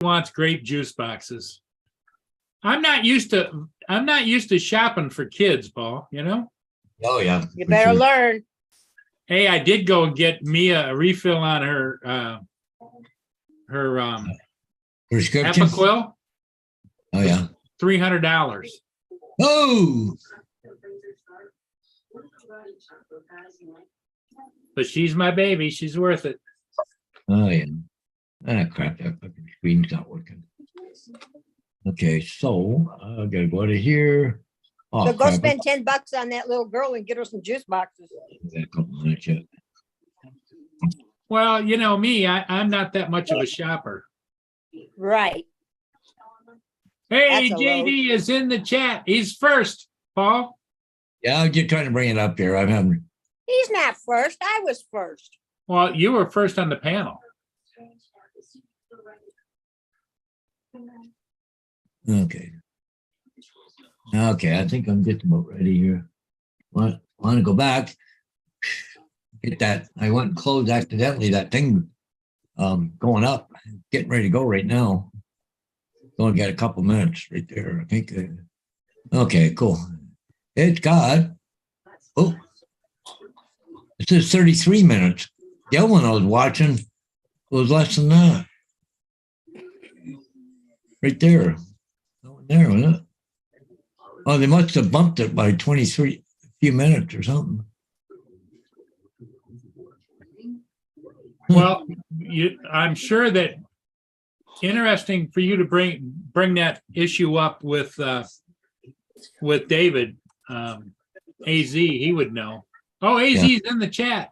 wants grape juice boxes. I'm not used to shopping for kids, Paul, you know? Oh yeah. You better learn. Hey, I did go and get Mia a refill on her Prescription. Epiquil, Oh yeah. $300. Oh. But she's my baby. She's worth it. Oh yeah. Ah, crap! That fucking screen's not working. Okay, so I gotta go out of here. Oh, So go crap. spend $10 on that little girl and get her some juice boxes. I got a couple minutes yet. Well, you know me, I'm not that much of a shopper. Right. Hey, That's a JD is in the chat. He's first, Paul. Yeah, I'm just trying to bring it up here. I'm having. He's not first. I was first. Well, you were first on the panel. Okay. Okay, I think I'm just about ready here. Want to go back? Get that. I went and closed accidentally that thing going up. Getting ready to go right now. Only got a couple minutes right there. I think. Okay, cool. It's got. Oh, it says 33 minutes. The other one I was watching was less than that. Right there. There, wasn't it? Oh, they must have bumped it by 23 few minutes or something. Well, I'm sure that interesting for you to bring that issue up with David. AZ, he would know. Oh, AZ's in the chat.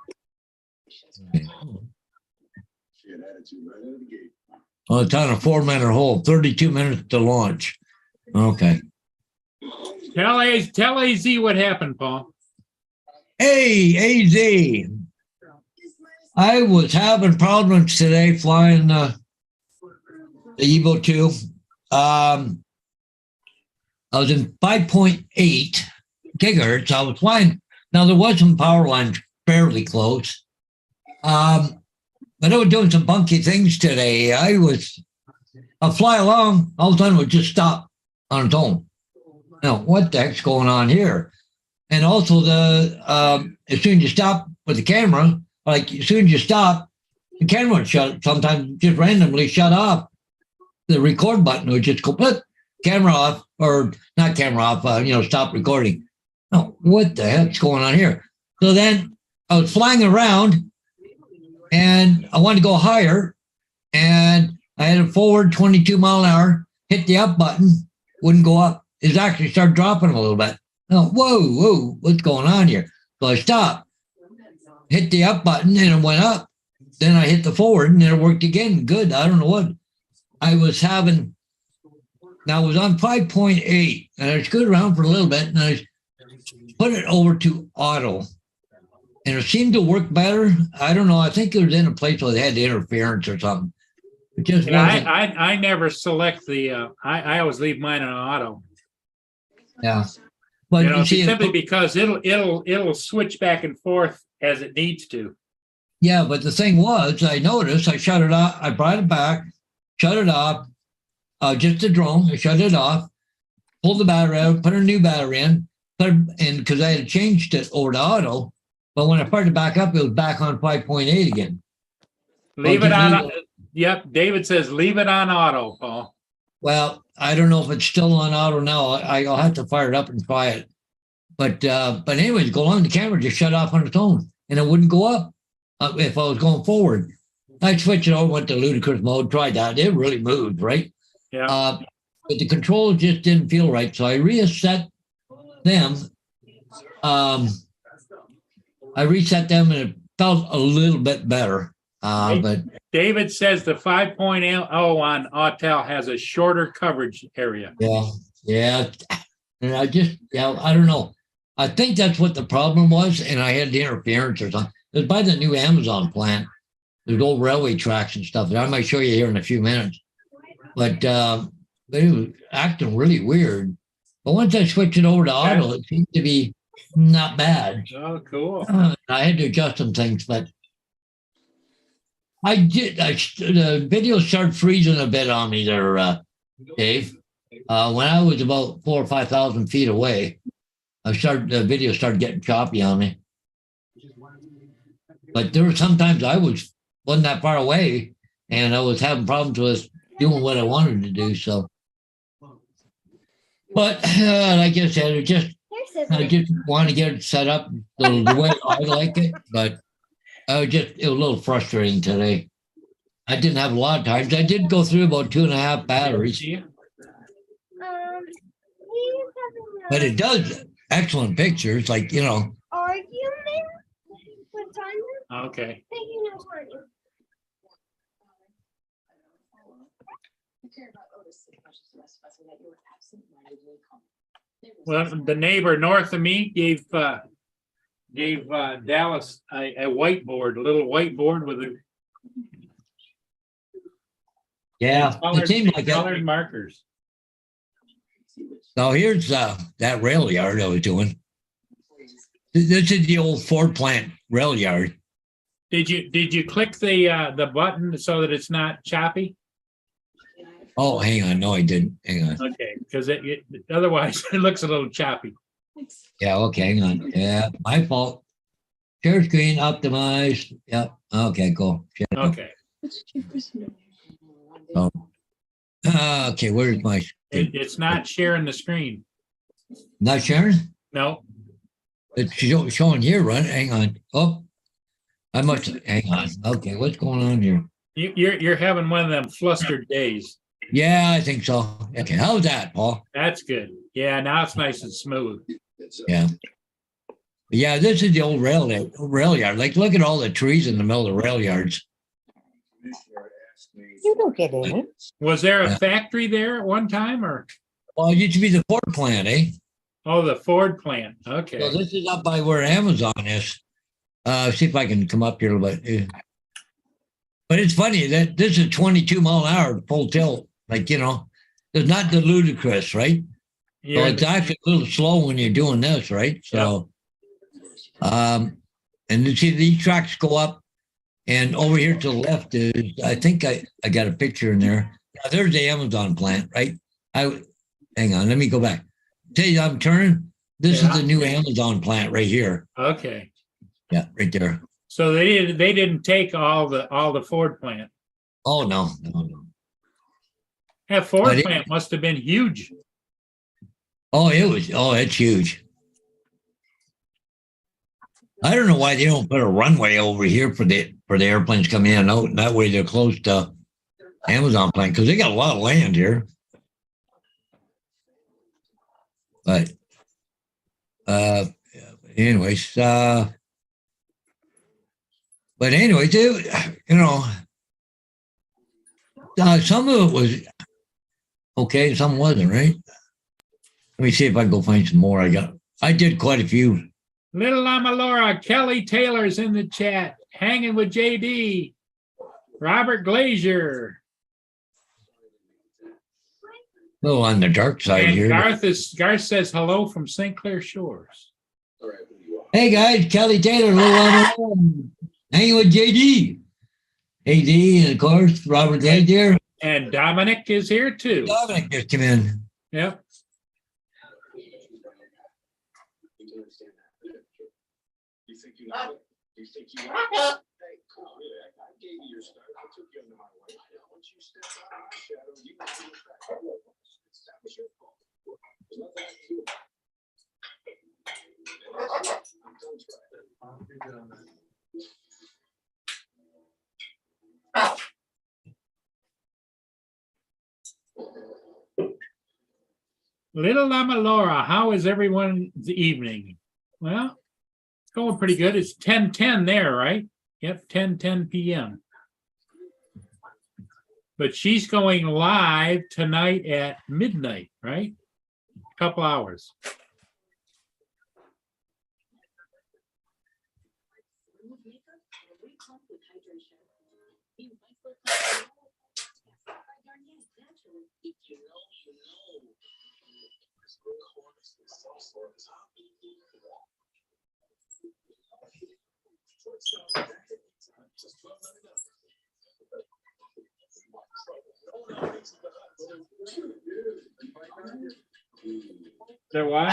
Oh, it's on a 4-minute hold, 32 minutes to launch. Okay. Tell AZ what happened, Paul. Hey, AZ. I was having problems today flying the Evo 2. I was in 5.8 gigahertz. I was flying. Now, there was some power lines fairly close. But I was doing some funky things today. I'll fly along, all of a sudden it would just stop on its own. Now, what the heck's going on here? And also as soon as you stop with the camera, like as soon as you stop, the camera would shut, sometimes just randomly shut off. The record button would just go, put camera off, or not camera off, stop recording. Oh, what the heck's going on here? So then I was flying around and I wanted to go higher, and I had a forward 22 mile an hour, hit the up button, wouldn't go up. It actually started dropping a little bit. Oh, whoa, what's going on here? So I stopped, hit the up button, and it went up. Then I hit the forward, and then it worked again. Good. I don't know what I was having. Now I was on 5.8, and I screwed around for a little bit, and I put it over to auto. And it seemed to work better. I don't know. I think it was in a place where they had the interference or something. It just wasn't. I never select the. I always leave mine on auto. Yeah, but you see, simply because it'll switch back and forth as it needs to. Yeah, but the thing was, I noticed I shut it off. I brought it back, shut it off. Just the drone. I shut it off, pulled the battery out, put a new battery in, because I had changed it over to auto. But when I started back up, it was back on 5.8 again. Leave it on. Yep. David says, leave it on auto, Paul. Well, I don't know if it's still on auto now. I'll have to fire it up and try it. But anyways, go along, the camera just shut off on its own, and it wouldn't go up if I was going forward. I switched it over, went to ludicrous mode, tried that. It really moved, right? Yeah. But the controls just didn't feel right. So I reset them. I reset them, and it felt a little bit better. But David says the 5.0 on Autel has a shorter coverage area. Yeah. And I don't know. I think that's what the problem was, and I had the interference or something. It was by the new Amazon plant. There's old railway tracks and stuff that I might show you here in a few minutes. But they were acting really weird. But once I switched it over to auto, it seemed to be not bad. Oh, cool. I had to adjust some things, but I did. The video started freezing a bit on me there, Dave. When I was about 4,000 or 5,000 feet away, the video started getting choppy on me. But there were sometimes wasn't that far away, and I was having problems with doing what I wanted to do. So, but like I said, I just want to get it set up the way I like it. But it was a little frustrating today. I didn't have a lot of times. I did go through about 2.5 batteries. But it does excellent pictures, like, Argument? What time? Okay. Well, the neighbor north of me gave Dallas a whiteboard, a little whiteboard with a it seemed like colored markers. So here's that rail yard I was doing. This is the old Ford plant rail yard. Did you click the button so that it's not choppy? Oh, hang on. No, I didn't. Hang on. Okay, because otherwise it looks a little choppy. Yeah, okay, hang on. Yeah, my fault. Share screen optimized. Yep. Okay, cool. Okay. Oh. Okay, where's my screen? It's not sharing the screen. Not sharing? No. It's showing here, right? Hang on. Oh, I must hang on. Okay, what's going on here? You're having one of them flustered days. Yeah, I think so. Okay, how's that, Paul? That's good. Yeah, now it's nice and smooth. Yeah. Yeah, this is the old rail yard. Like, look at all the trees in the middle of the rail yards. You don't get in it. Was there a factory there at one time, or? Well, it used to be the Ford plant, eh? Oh, the Ford plant. Okay. So this is up by where Amazon is. See if I can come up here a little bit. But it's funny that this is 22 mile an hour full tilt. Like, it's not the ludicrous, right? So it's actually a little slow when you're doing this, right? So, and you see these tracks go up, and over here to the left is, I think I got a picture in there. Now, there's the Amazon plant, right? Hang on, let me go back. Tell you, I'm turning. This is the new Amazon plant right here. Okay. Yeah, right there. So they didn't take all the Ford plant. Oh no. That Ford plant must have been huge. Oh, it's huge. I don't know why they don't put a runway over here for the airplanes come in and out. That way they're close to Amazon plant because they got a lot of land here. But anyways, some of it was okay, some wasn't, right? Let me see if I can go find some more. I did quite a few. Little Llama Laura, Kelly Taylor's in the chat, hanging with JD, Robert Glazier. A little on the dark side and here. Garth says hello from St. Clair Shores. Hey guys, Kelly Taylor, hanging with JD. AD, and of course, Robert Glazier. And Dominic is here too. Dominic just came in. Yep. Little Llama Laura, how is everyone's evening? Well, it's going pretty good. It's 10:10 there, right? Yep, 10:10 p.m. But she's going live tonight at midnight, right? A couple hours. There what?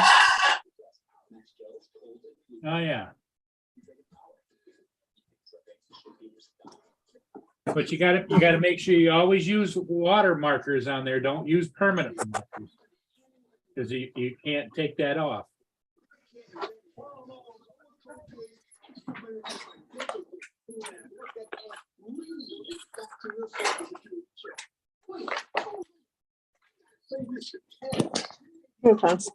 Oh, yeah. But you gotta make sure you always use water markers on there. Don't use permanent markers. Because you can't take that off. Here it comes.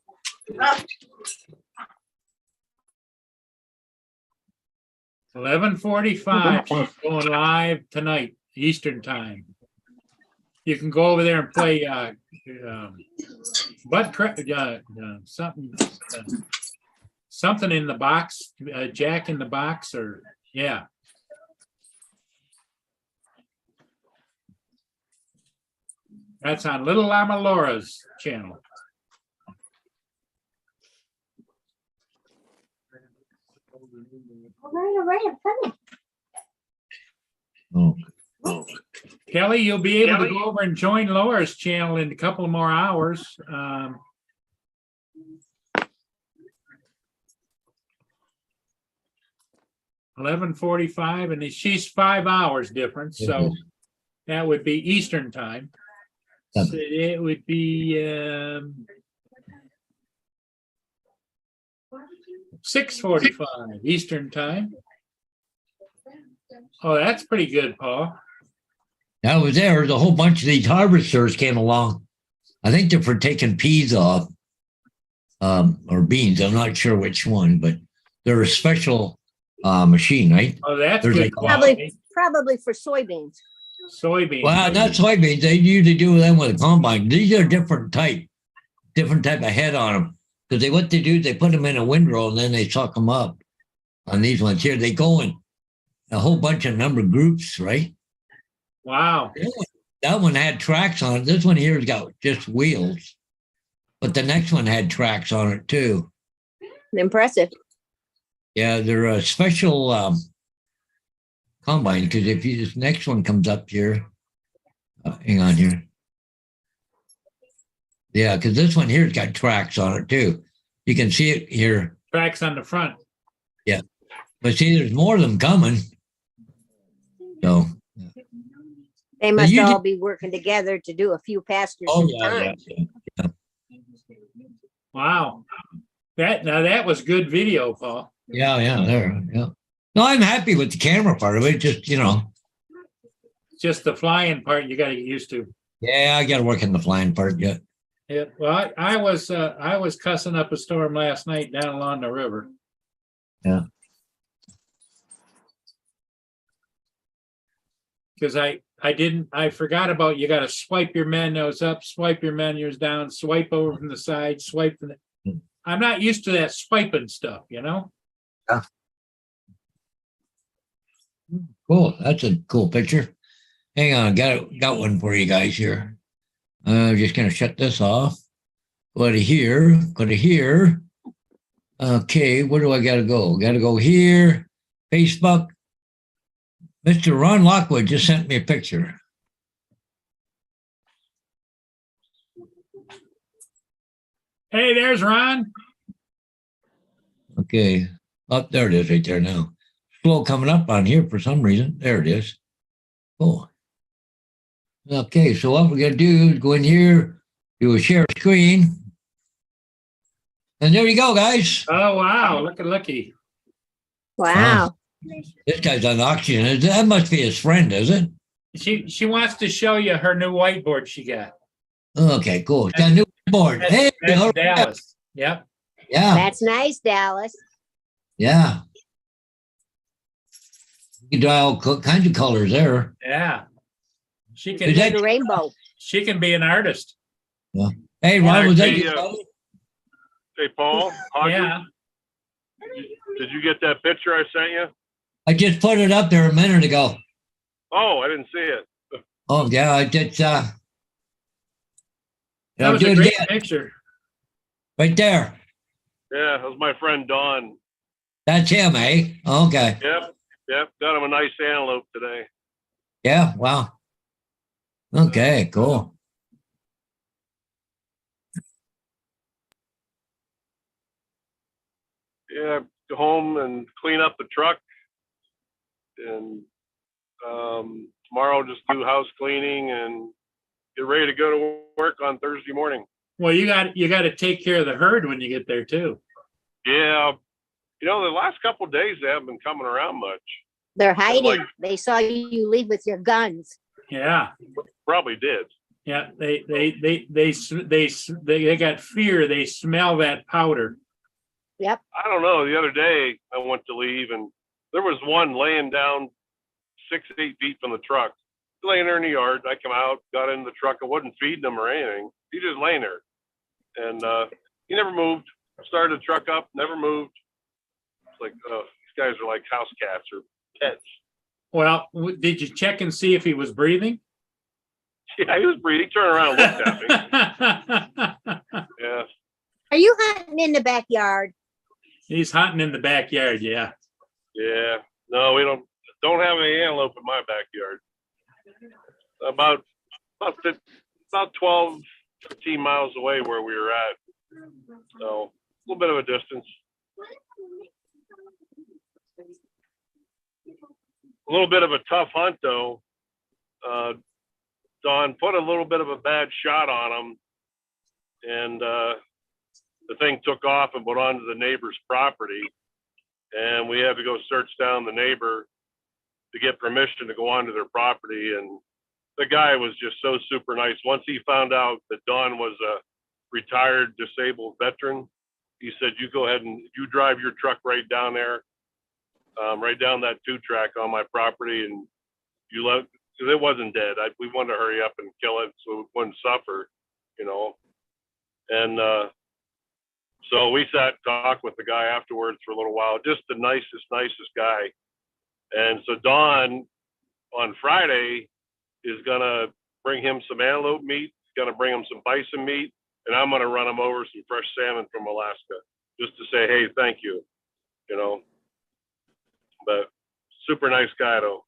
11:45, going live tonight, Eastern time. You can go over there and play something in the box, Jack in the Box, or yeah. That's on Little Llama Laura's channel. All right, I'm coming. Oh, Kelly, you'll be able to go over and join Laura's channel in a couple of more hours. 11:45, and she's 5 hours difference, so that would be Eastern time. So it would be 6:45 Eastern time. Oh, that's pretty good, Paul. I was there. There's a whole bunch of these harvesters came along. I think they're for taking peas off, or beans. I'm not sure which one, but they're a special machine, right? Oh, that's There's good like- quality. Probably for soybeans. Soybeans. Well, not soybeans. They usually do them with a combine. These are different type of head on them. Because what they do is they put them in a windrow and then they suck them up. On these ones here, they go in a whole bunch of number of groups, right? Wow. That one had tracks on it. This one here's got just wheels. But the next one had tracks on it too. Impressive. Yeah, they're a special combine, because if this next one comes up here, hang on here. Yeah, because this one here's got tracks on it too. You can see it here. Tracks on the front. Yeah. But see, there's more of them coming. So. They must you all did- be working together to do a few pastures Oh, at a yeah, time. yeah. Wow. That was good video, Paul. Yeah, there. Yeah. No, I'm happy with the camera part of it. Just, Just the flying part you got to get used to. yeah, I got to work in the flying part yet. Yeah. Well, I was cussing up a storm last night down along the river. Yeah. Because I forgot about, you got to swipe your menus up, swipe your menus down, swipe over from the side, swipe from the. I'm not used to that swiping stuff, Yeah. Cool. That's a cool picture. Hang on, got one for you guys here. I'm just gonna shut this off. Go to here. Okay, where do I gotta go? Gotta go here. Facebook. Mr. Ron Lockwood just sent me a picture. Hey, there's Ron. Okay. Up there it is right there now. Slow coming up on here for some reason. There it is. Cool. Okay, so what we're gonna do is go in here, do a share screen. And there you go, guys. Oh, wow. Looky. Wow. This guy's on oxygen. That must be his friend, is it? She wants to show you her new whiteboard she got. Okay, cool. Got a new board. Hey, That's all right. Dallas. Yep. Yeah, That's nice, Dallas. yeah. You can draw all kinds of colors there. Yeah. She Is can that- The rainbow. she can be an artist. Hey, Ron, was that Hey, you? buddy? Hey, Paul, Audrey, Yeah. did you get that picture I sent you? I just put it up there a minute ago. Oh, I didn't see it. Oh, yeah, I did. That I'll was do a it great again. picture. Right there. Yeah, that was my friend Don. That's him, eh? Okay. Yep, got him a nice antelope today. Yeah, wow. Okay, cool. Yeah, go home and clean up the truck, and tomorrow just do house cleaning and get ready to go to work on Thursday morning. Well, you got to take care of the herd when you get there too. Yeah, the last couple of days they haven't been coming around much. They're hiding. like- They saw you leave with your guns. Yeah. Probably did. Yeah, they got fear. They smell that powder. Yep. I don't know. The other day I went to leave and there was one laying down 6-8 feet from the truck, laying there in the yard. I come out, got in the truck. I wasn't feeding him or anything. He just laying there, and he never moved. Started the truck up, never moved. It's like, these guys are like house cats or pets. Well, did you check and see if he was breathing? Yeah, he was breathing. He turned around and looked at me. Yeah. Are you hunting in the backyard? He's hunting in the backyard. Yeah. Yeah. No, we don't have any antelope in my backyard. About 12, 15 miles away where we were at. So a little bit of a distance. A little bit of a tough hunt though. Don put a little bit of a bad shot on him, and the thing took off and went onto the neighbor's property, and we had to go search down the neighbor to get permission to go onto their property. And the guy was just so super nice. Once he found out that Don was a retired disabled veteran, he said, you go ahead and you drive your truck right down there, right down that 2-track on my property, and you let, because it wasn't dead. We wanted to hurry up and kill it so it wouldn't suffer, And so we sat and talked with the guy afterwards for a little while, just the nicest guy. And so Don on Friday is going to bring him some antelope meat, going to bring him some bison meat, and I'm going to run him over some fresh salmon from Alaska just to say, hey, thank you, But super nice guy though.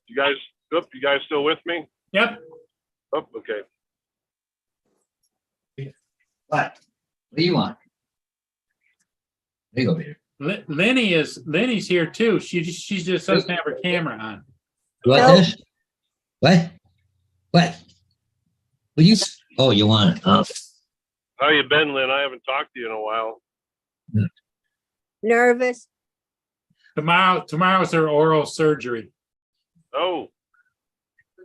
You guys still with me? Yep. Oh, okay. What do you want? There you go, Peter. Lenny's here too. She just doesn't have her camera on. You want Nope. this? What? Will you? Oh, you want it? Oh. How you been, Lynn? I haven't talked to you in a while. Nervous? Tomorrow's her oral surgery, Oh,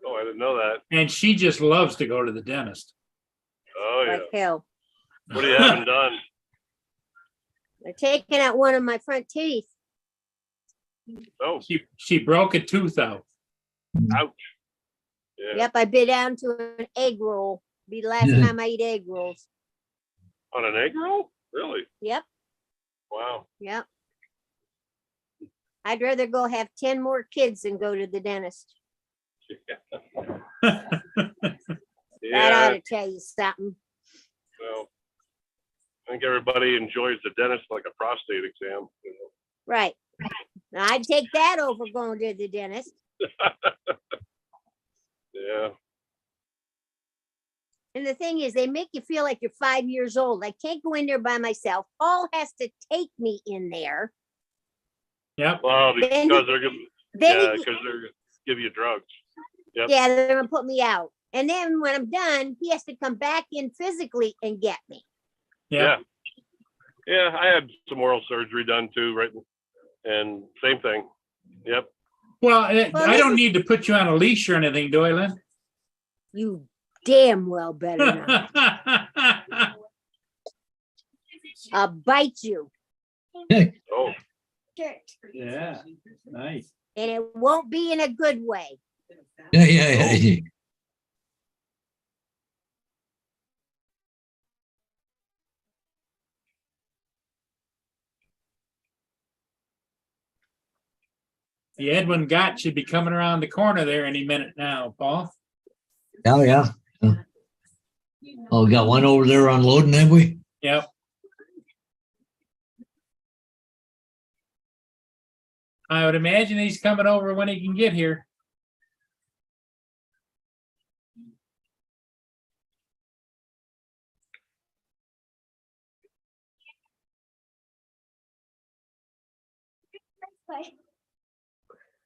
I didn't know that. and she just loves to go to the dentist. Oh yeah. Like hell. What do you haven't done? They're taking out one of my front teeth. Oh, She broke a tooth out. ouch. Yeah. Yep, I bit down to an egg roll. Be the last time I eat egg rolls. On an egg roll? Really? Yep, Wow. yep. I'd rather go have 10 more kids than go to the dentist. That ought Yeah. to tell you something. Well, I think everybody enjoys the dentist like a prostate exam. Right. Now, I'd take that over going to the dentist. Yeah. And the thing is, they make you feel like you're 5 years old. I can't go in there by myself. Paul has to take me in there. Yep. Well, Then- because they're gonna, Then, because they're gonna give you drugs. Yep. yeah, they're gonna put me out. And then when I'm done, he has to come back in physically and get me. Yep. Yeah. I had some oral surgery done too, right? And same thing. Yep. Well, Well, I don't this need to put you on a leash or anything, do I, Lynn? You damn well better not. I'll bite you. Oh, Yeah, nice. And it won't be in a good way. Yeah. The Edwin Gott should be coming around the corner there any minute now, Paul. Oh, yeah. Oh, we got one over there unloading, have we? Yep. I would imagine he's coming over when he can get here.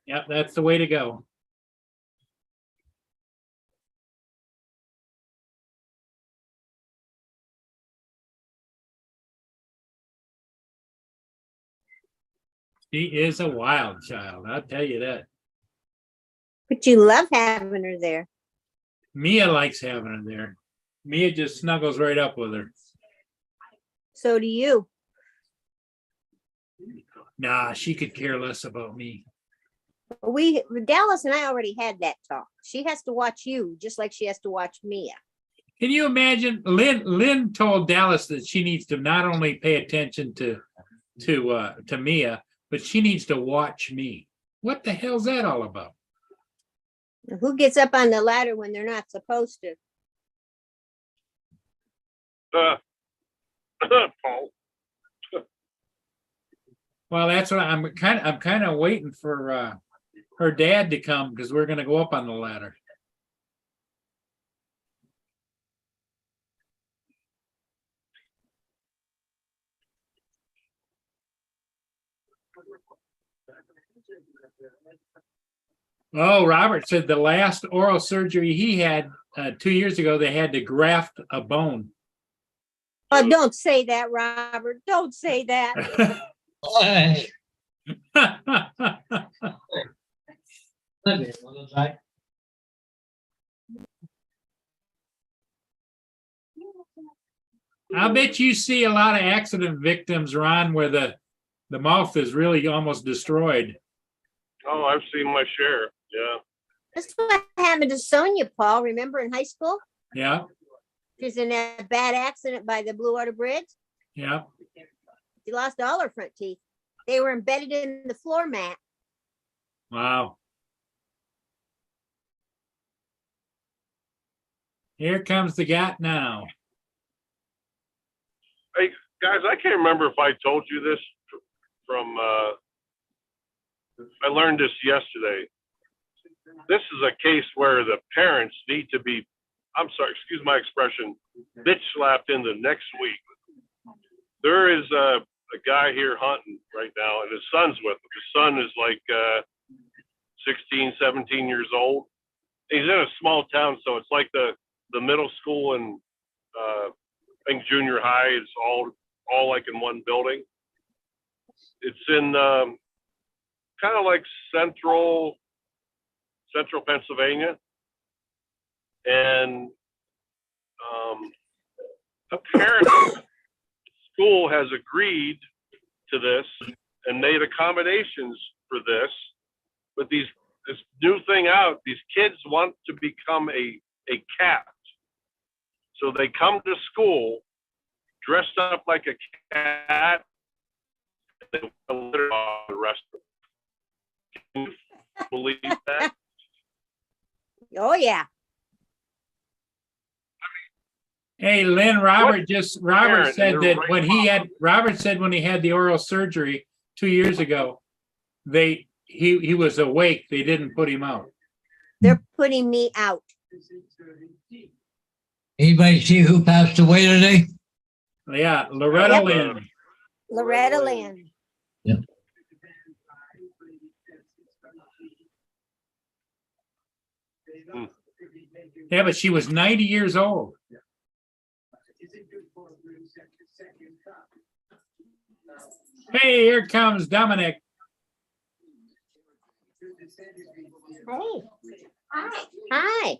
Yep, that's the way to go. She is a wild child, I'll tell you that. But you love having her there. Mia likes having her there. Mia just snuggles right up with her. So do you. Nah, she could care less about me. Dallas and I already had that talk. She has to watch you just like she has to watch Mia. Can you imagine? Lynn told Dallas that she needs to not only pay attention to Mia, but she needs to watch me. What the hell's that all about? Who gets up on the ladder when they're not supposed to? Paul. Well, that's what I'm kind of waiting for her dad to come because we're going to go up on the ladder. Oh, Robert said the last oral surgery he had 2 years ago, they had to graft a bone. Oh, don't say that, Robert. Don't say that. Hey. I bet you see a lot of accident victims, Ron, where the mouth is really almost destroyed. Oh, I've seen my share. Yeah. That's what happened to Sonia, Paul. Remember in high school? Yeah, She was in a bad accident by the Blue Water Bridge. yeah. She lost all her front teeth. They were embedded in the floor mat. Wow. Here comes the gat now. Hey, guys, I can't remember if I told you this from, I learned this yesterday. This is a case where the parents need to be, I'm sorry, excuse my expression, bitch slapped in the next week. There is a guy here hunting right now, and his son's with him. His son is like 16, 17 years old. He's in a small town, so it's like the middle school and I think junior high is all like in one building. It's in kind of like central Pennsylvania, and apparently school has agreed to this and made accommodations for this. But this new thing out, these kids want to become a cat, so they come to school dressed up like a cat. And they litter off the rest of them. Can you believe that? Oh, yeah. Hey, Lynn, Robert parent said in that their when he had the oral surgery 2 years ago, he was awake. They didn't put him out. They're putting me out. Anybody see who passed away today? Yeah, Loretta Yep. Lynn. Loretta Lynn. Yep. Yeah, but she was 90 years old. Hey, here comes Dominic. Hey. Hi.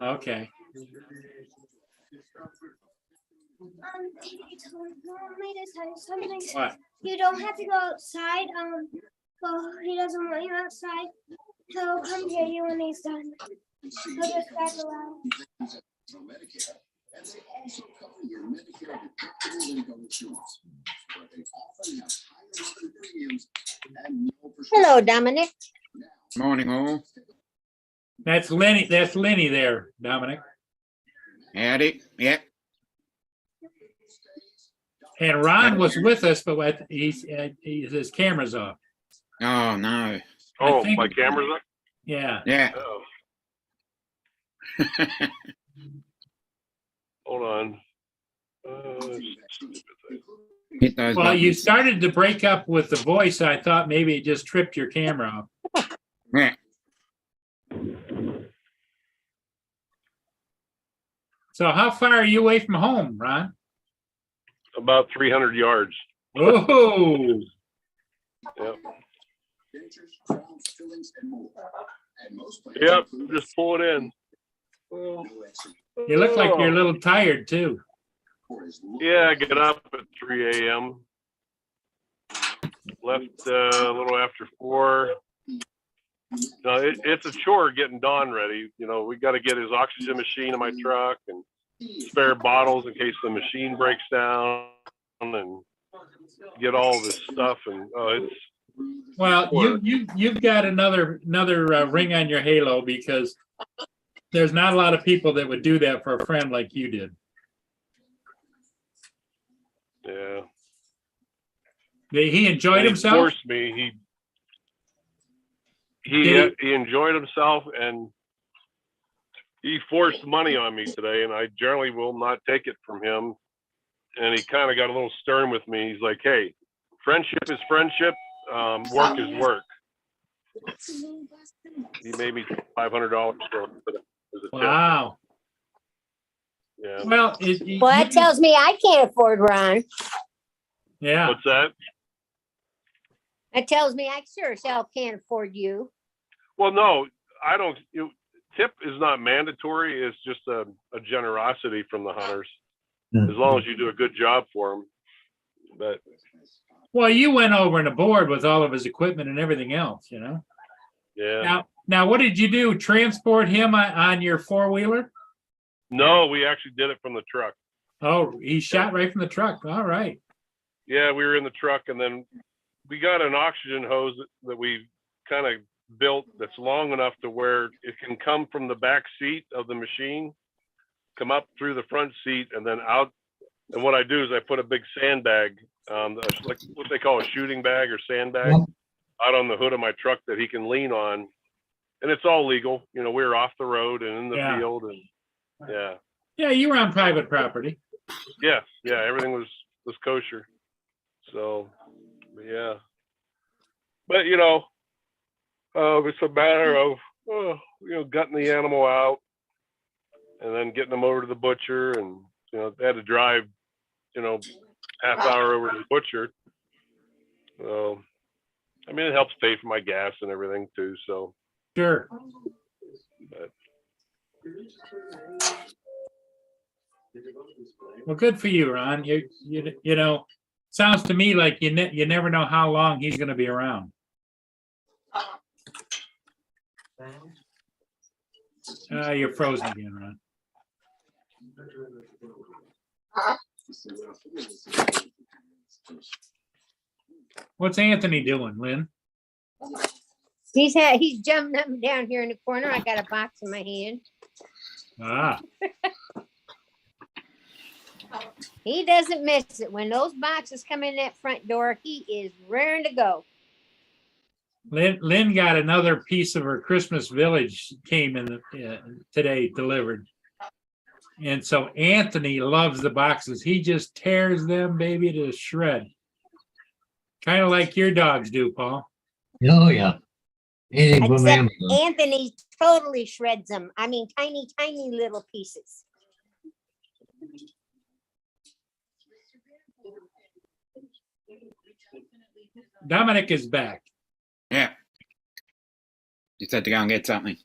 Okay. Want me to tell you something? What? You don't have to go outside. Well, he doesn't want you outside. He'll come get you when he's done. He'll just back around. Hello, Dominic. Morning, all. That's Lenny. That's Lenny there, Dominic. Howdy. Yep. And Ron was with us, but his camera's off. Oh, no. Oh, think- my camera's up? Yeah. Yeah. Oh, hold on. Stupid thing. Hit those Well, you buttons. started to break up with the voice. I thought maybe it just tripped your camera off. Yeah. So how far are you away from home, Ron? About 300 yards. Oh, Yep. Yep. Just pull it in. you look like you're a little tired too. Yeah, I get up at 3 a.m. Left a little after 4. No, it's a chore getting Don ready. You know, we got to get his oxygen machine in my truck and spare bottles in case the machine breaks down, and get all this stuff. And it's Well, you've got another ring on your halo, because there's not a lot of people that would do that for a friend like you did. yeah. He enjoyed And himself. He forced me. Did He enjoyed himself, and he forced money on me today, and I generally will not take it from him. And he kind of got a little stern with me. He's like, "Hey, friendship is friendship. Work is work." He made me $500 for it as a tip. Wow. Yeah. Well, Well, that tells me I can't afford Ron. yeah. What's that? That tells me I sure as hell can't afford you. Well, no, I don't. Tip is not mandatory. It's just a generosity from the hunters, as long as you do a good job for them. But Well, you went over and aboard with all of his equipment and everything else, you know. yeah, Now, what did you do? Transport him on your 4-wheeler? no, we actually did it from the truck. Oh, he shot right from the truck. All right. Yeah, we were in the truck, and then we got an oxygen hose that we kind of built that's long enough to where it can come from the back seat of the machine, come up through the front seat, and then out. And what I do is I put a big sandbag, like what they call a shooting bag or sandbag, Yep. out on the hood of my truck that he can lean on. And it's all legal. You know, we're off the road and in the Yeah. field, and Yeah, you were on private property. yeah, everything was kosher. So, yeah. But, you know, it's a matter of, gutting the animal out and then getting them over to the butcher. And, they had to drive, half hour over to the butcher. So, I mean, it helps pay for my gas and everything too. So, Sure. but, Well, good for you, Ron. You know, sounds to me like you never know how long he's going to be around. You're frozen again, Ron. What's Anthony doing, Lynn? He's jumping up and down here in the corner. I got a box in my hand. Ah, He doesn't miss it. When those boxes come in that front door, he is raring to go. Lynn got another piece of her Christmas village came in today delivered. And so Anthony loves the boxes. He just tears them, baby, to shred. Kind of like your dogs do, Paul. Oh, yeah. Anything from Except Amazon. Anthony totally shreds them. I mean, tiny, tiny little pieces. Dominic is back. Yeah. Just had to go and get something.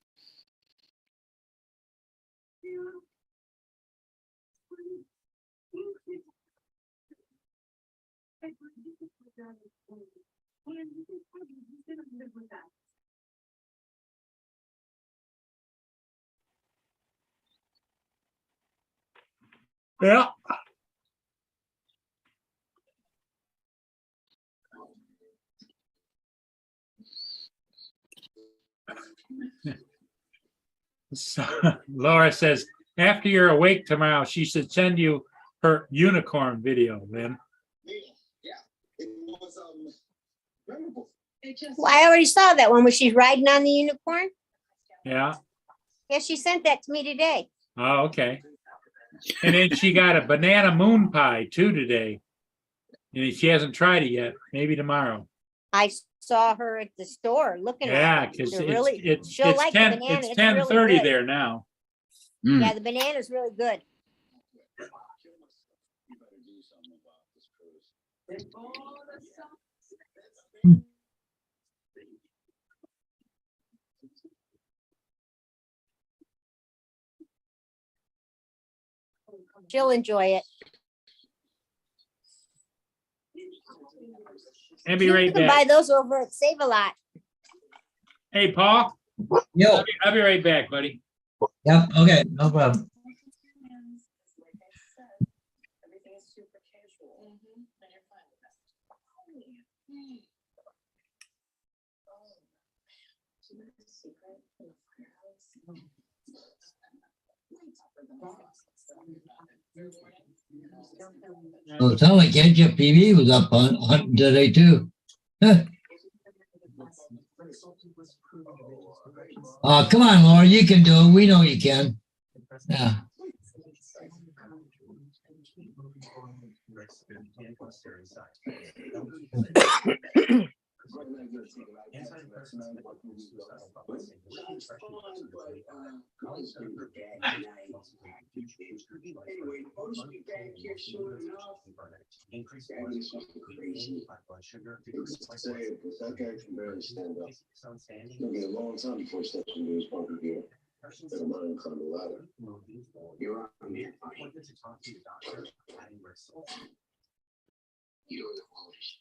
Yeah. So, Laura says, after you're awake tomorrow, she should send you her unicorn video, Lynn. Well, I already saw that one where she's riding on the unicorn. Yeah. Yeah, she sent that to me today. Oh, okay. And then she got a banana moon pie too today. And she hasn't tried it yet. Maybe tomorrow. I saw her at the store looking Yeah, at it. because They're really, it's she'll like the banana. it's It's really 10:30 good. there now. Mm. Yeah, the banana's really good. She'll enjoy it. I'll be You right can back. buy those over at Save a Lot. Hey, Paul, Yo, I'll be right back, buddy. yep, okay, no problem. Well, it sounded like Ketchup PV was up on hunting today too. Oh, come on, Laura, you can do it. We know you can. Yeah. It'll be a long time before he steps into his bunker gear. Better mind climb the ladder. You're on me. You don't know qualities.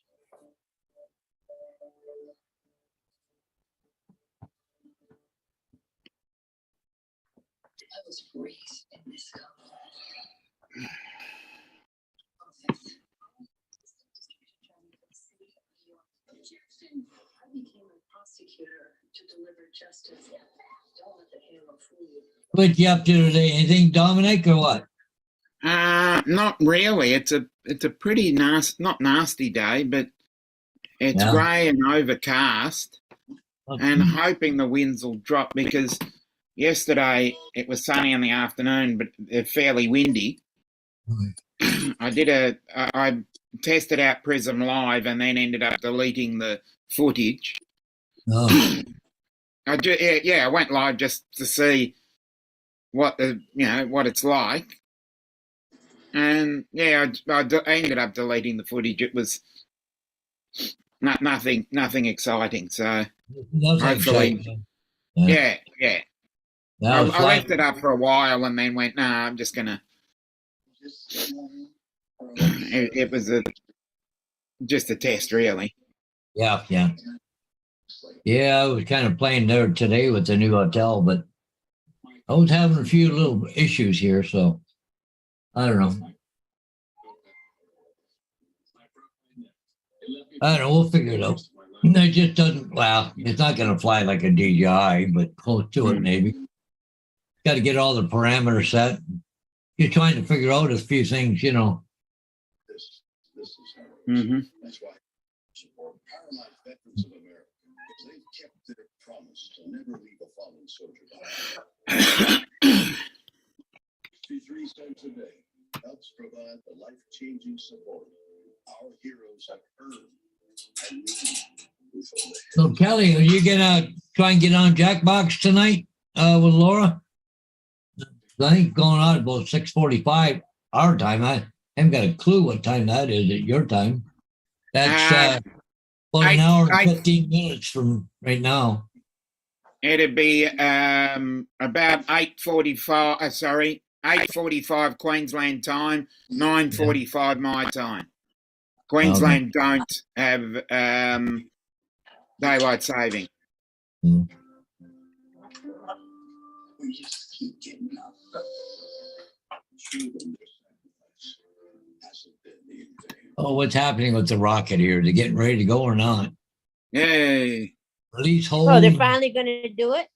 I was raised in this color. I became a prosecutor to deliver justice. Don't let the halo fool you. What you up to today? Anything, Dominic, or what? Not really. It's a pretty nasty, not nasty day, but it's Yeah. grey and overcast, and hoping the winds will drop because yesterday it was sunny in the afternoon, but fairly windy. I tested out Prism Live and then ended up deleting the footage. Oh, I went live just to see what what it's like, and I ended up deleting the footage. It was nothing exciting. So that's hopefully, exciting. yeah. That I was left fun. it up for a while and then went, nah, I'm just gonna. It was just a test, really. Yeah. Yeah, I was kind of playing there today with the new hotel, but I was having a few little issues here, so I don't know. I don't know. We'll figure it out. It just doesn't. Well, it's not going to fly like a DJI, but close to it, maybe. Got to get all the parameters set. You're trying to figure out a few things, This is how Mm-hmm. That's why I support Paramount Veterans of America, because they've kept their promise to never leave a fallen soldier behind. 63 cents a day helps provide the life-changing support our heroes have earned and need. So, Kelly, are you going to try and get on Jackbox tonight with Laura? I think going on at about 6:45 our time. I haven't got a clue what time that is at your time. That's about an hour and 15 minutes from right now. It'd be about 8:45. Sorry, 8:45 Queensland time, 9:45 my time. Queensland don't have daylight saving. Mm. We just keep getting up. Oh, what's happening with the rocket here? They're getting ready to go or not? Yay! Release hold. Oh, they're finally going to do it?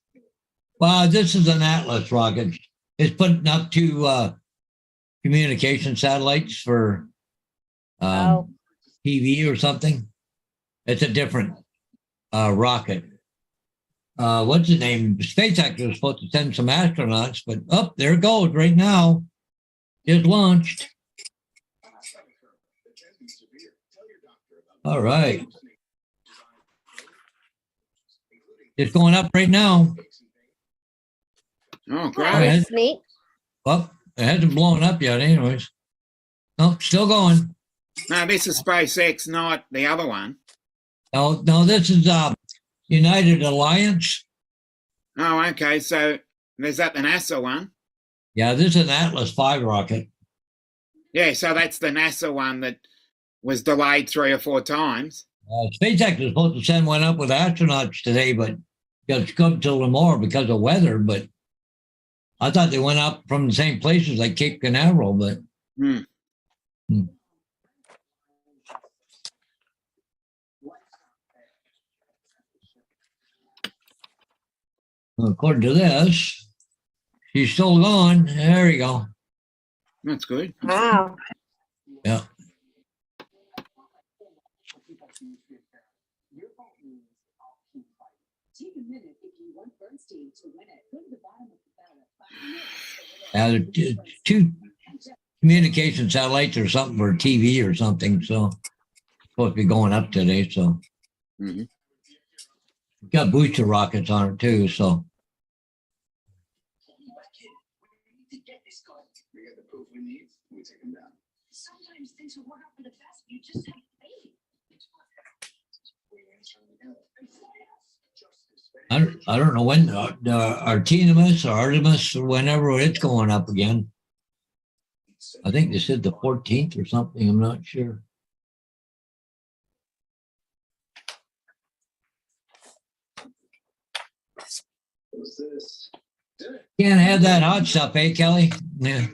Well, this is an Atlas rocket. It's putting up two communication satellites for TV or something. It's a different rocket. What's the name? SpaceX was supposed to send some astronauts, but there it goes right now. Just launched. All right. It's going up right now. Oh, Oh, great. that's neat. Well, it hasn't blown up yet anyways. No, still going. No, this is SpaceX, not the other one. No, this is United Alliance. Oh, okay. So there's that the NASA one. Yeah, this is an Atlas V rocket. Yeah, so that's the NASA one that was delayed 3 or 4 times. SpaceX was supposed to send one up with astronauts today, but got scrubbed till tomorrow because of weather. But I thought they went up from the same places like Cape Canaveral, but according to this, she's still going. There you go. That's good. Wow. Yeah. Two communication satellites or something for TV or something. So it's supposed to be going up today. So Mhm. got booster rockets on it too. So We get the proof we need, we take them down. Sometimes things will work out for the best. You just have faith. I don't know when the Artemis or Artemis or whenever it's going up again. I think they said the 14th or something. I'm not sure. What's this? Can't have that hot stuff, eh, Kelly? Yeah.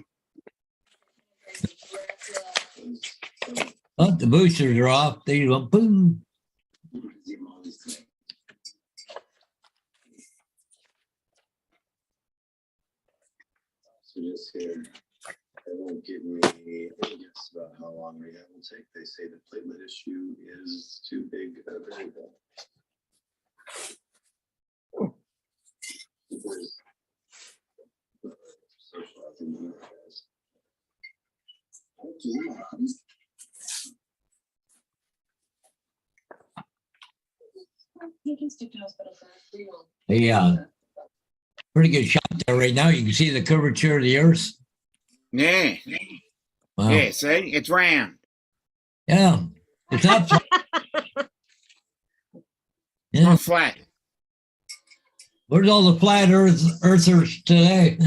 Oh, the boosters are off. They go boom. So just here, they won't give me any guess about how long rehab will take. They say the platelet issue is too big a variable. Socializing with you guys. You can stick to hospital for free. Yeah. Pretty good shot there right now. You can see the curvature of the earth. Yeah. Wow. Yeah, see? It's round. Yeah. It's not flat. Yeah. Not flat. Where's all the flat earthers today?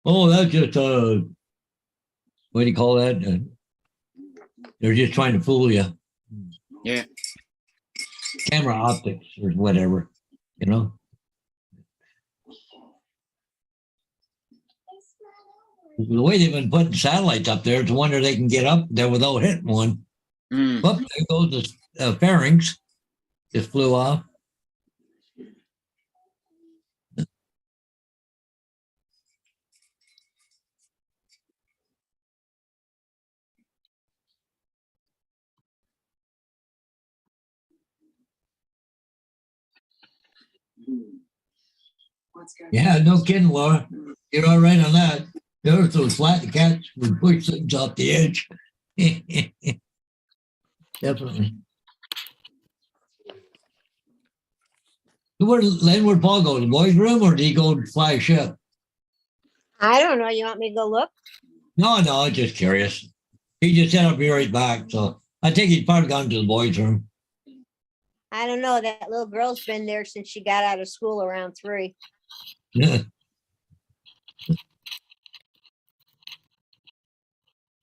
Oh, that's just what do you call that? They're just trying to fool you. Yeah. Camera optics or whatever, you know. The way they've been putting satellites up there, it's a wonder they can get up there without hitting one. Mm. Whoop, there goes the fairings. Just flew off. Yeah, no kidding, Laura. You're all right on that. The earth was flat, the cats would push things off the edge. Definitely. Where did Landward Paul go? The boys' room, or did he go fly a ship? I don't know. You want me to go look? No, I'm just curious. He just said I'll be right back. So I think he's probably gone to the boys' room. I don't know. That little girl's been there since she got out of school around 3. Yeah.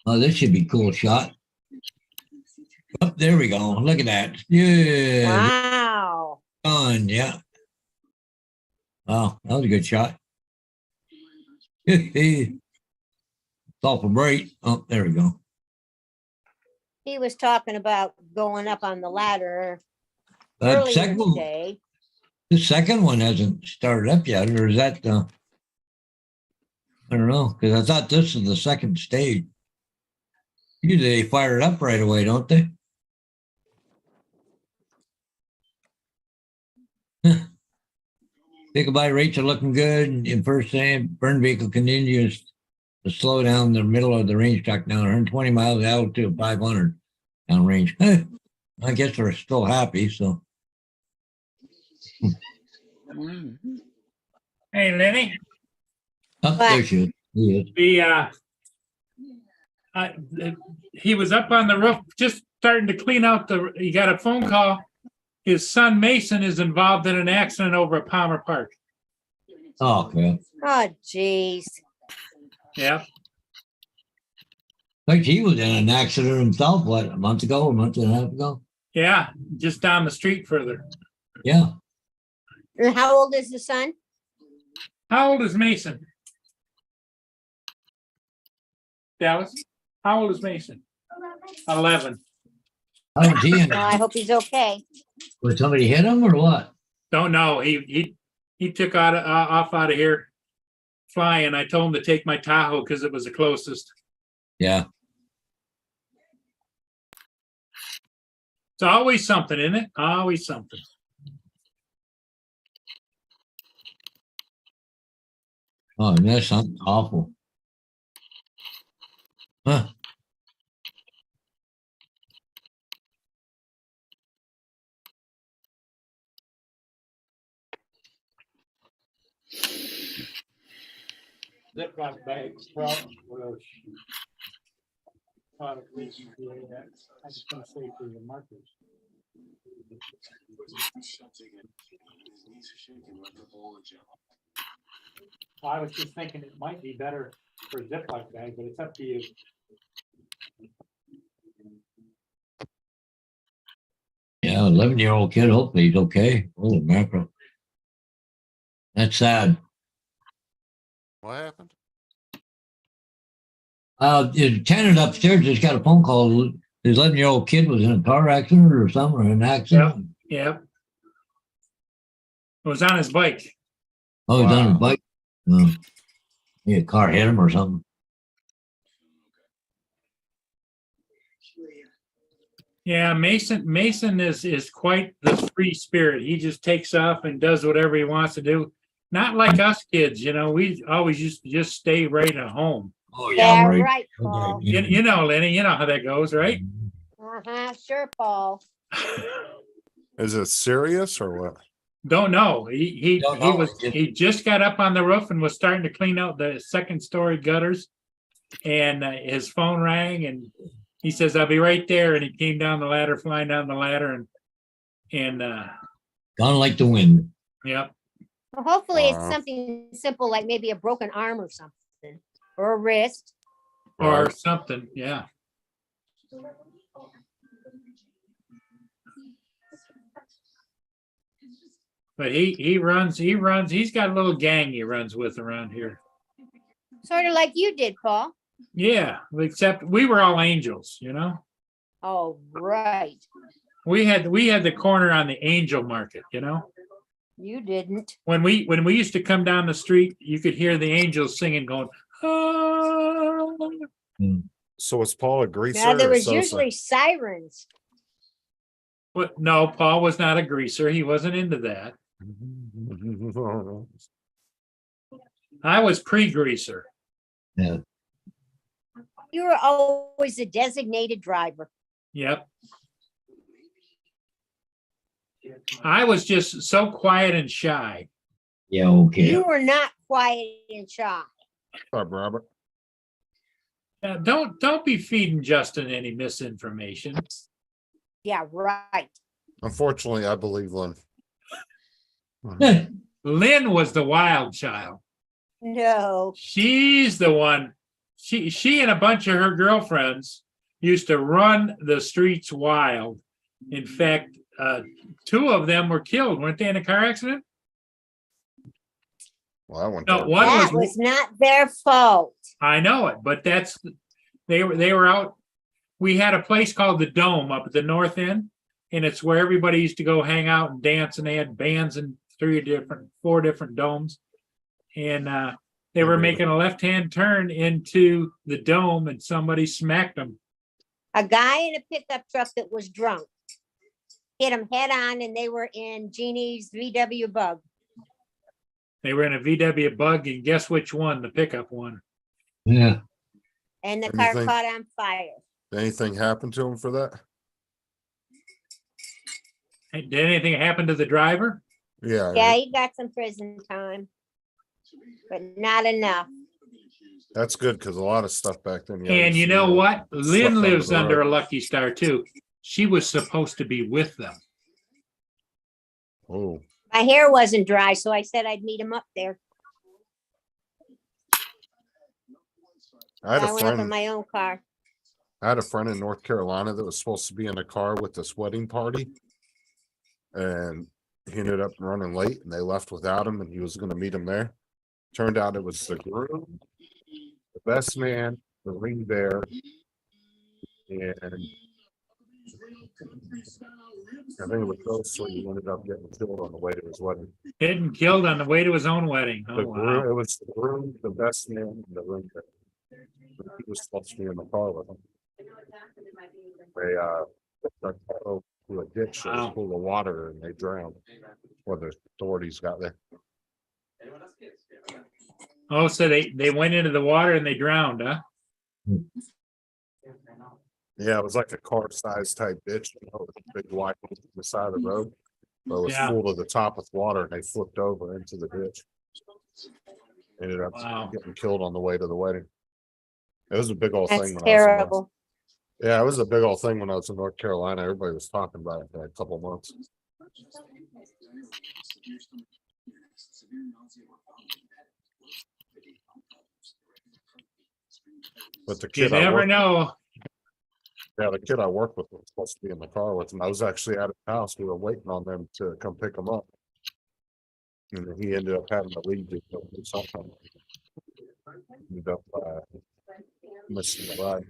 Oh, this should be a cool shot. Oh, there we go. Look at that. Yeah. Wow. Done. Yeah. Wow, that was a good shot. It's awful bright. Oh, there we go. He was talking about going up on the ladder That earlier second one, today. the second one hasn't started up yet, or is that I don't know, because I thought this is the second stage. Usually they fire it up right away, don't they? Pickleball rates are looking good. In first hand, burn vehicle continues to slow down the middle of the range track down 120 miles out to 500 down range. I guess they're still happy. So Wow. Hey, Lenny, up there she is. He is. he was up on the roof, just starting to clean out he got a phone call. His son Mason is involved in an accident over at Palmer Park. Oh, okay. Oh, jeez. Yeah. Like he was in an accident himself, what, a month ago, a month and a half ago? Yeah, just down the street further. Yeah. And how old is the son? How old is Mason? Dallas? How old is Mason? 11. How was he in? Well, I hope he's okay. Was somebody hit him or what? Don't know. He took off out of here flying. I told him to take my Tahoe because it was the closest. Yeah. It's always something, isn't it? Always something. Oh, that's something awful. Huh. Ziploc bag. I just want to say for the markers. I was just thinking it might be better for a Ziploc bag, but it's up to you. Yeah, 11-year-old kid. Hopefully he's okay. Holy mackerel. That's sad. What happened? The tenant upstairs just got a phone call. His 11-year-old kid was in a car accident or something, or an accident. Yeah. It was on his bike. Oh, he's on his Wow. bike. Yeah, a car hit him or something. Yeah, Mason is quite the free spirit. He just takes off and does whatever he wants to do. Not like us kids, we always used to just stay right at home. Oh, Yeah, right. right, Paul. Okay. You know, Lenny, you know how that goes, right? Uh-huh, sure, Paul. Is it serious or what? Don't know. He Don't know. he just got up on the roof and was starting to clean out the second story gutters, and his phone rang, and he says, "I'll be right there." And he came down the ladder, flying down the ladder, and Gone like the wind. yep. Well, hopefully it's Wow. something simple like maybe a broken arm or something, or a wrist. Or Right. something, yeah. But he runs, he's got a little gang he runs with around here. Sort of like you did, Paul. Yeah, except we were all angels, Oh, right. We had the corner on the angel market, You didn't. When we used to come down the street, you could hear the angels singing, going, "Ah." So was Paul a greaser? Yeah, there or was Sosa? usually sirens. But no, Paul was not a greaser. He wasn't into that. I was pre-greaser. Yeah. You were always a designated driver. Yep. I was just so quiet and shy. Yeah, okay. You were not quiet and shy. What's up, Robert? Don't be feeding Justin any misinformation. Yeah, right. Unfortunately, I believe Lynn. Lynn was the wild child. No. She's the one. She and a bunch of her girlfriends used to run the streets wild. In fact, 2 of them were killed, weren't they, in a car accident? Well, I went No, there. one That was. was not their fault. I know it, but they were out. We had a place called the Dome up at the north end, and it's where everybody used to go hang out and dance, and they had bands in 4 different domes, and they were making a left-hand turn into the Dome, and somebody smacked them. A guy in a pickup truck that was drunk hit him head on, and they were in Jeannie's VW Bug. They were in a VW Bug, and guess which one? The pickup one. Yeah. And the car Anything- caught on fire. Anything happened to him for that? Hey, did anything happen to the driver? Yeah. Yeah, he got some prison time, but not enough. That's good because a lot of stuff back then. Yeah, And you see, know what? swept Lynn under lives the under rug. a Lucky Star too. She was supposed to be with them. Oh, My hair wasn't dry, so I said I'd meet him up there. I had I a went up in friend. my own car. I had a friend in North Carolina that was supposed to be in a car with this wedding party. And he ended up running late and they left without him and he was going to meet him there. Turned out it was the groom, the best man, the ring bearer, and I think it was those three who ended up getting killed on the way to his wedding. Hit and killed on the way to his own wedding. The Oh, groom, wow. it was the groom, the best man, and the ring bearer. He was supposed to be in the car with him. They got thrown to a ditch that was Wow. full of water and they drowned. Or the authorities got there. Oh, so they went into the water and they drowned, huh? Yeah, it was like a car-sized type ditch, you know, with a big wide on the side of the road. But it was Yeah. full to the top with water and they flipped over into the ditch. Ended up Wow. getting killed on the way to the wedding. It was a big old That's thing when I was in terrible. yeah, it was a big old thing when I was in North Carolina. Everybody was talking about it for a couple months. But the You kid I never worked, know. yeah, the kid I worked with was supposed to be in the car with him. I was actually at his house. We were waiting on them to come pick him up. And then he ended up having to leave to go do something. Ended up missing the ride.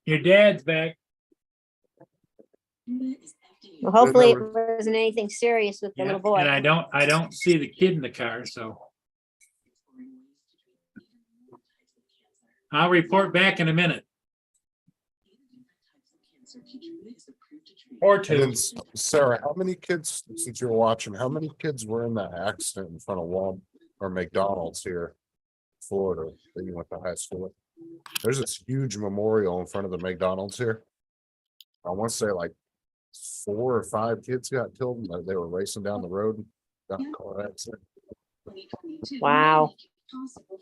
Your dad's back. Well, hopefully it wasn't anything serious with the Yeah, little boy. and I don't see the kid in the car, so. I'll report back in a minute. Or And two. then Sarah, how many kids, since you're watching, how many kids were in that accident in front of Walmart or McDonald's here, in Florida, that you went to high school with? There's this huge memorial in front of the McDonald's here. I want to say like 4 or 5 kids got killed. They were racing down the road, and got in a car accident. Wow.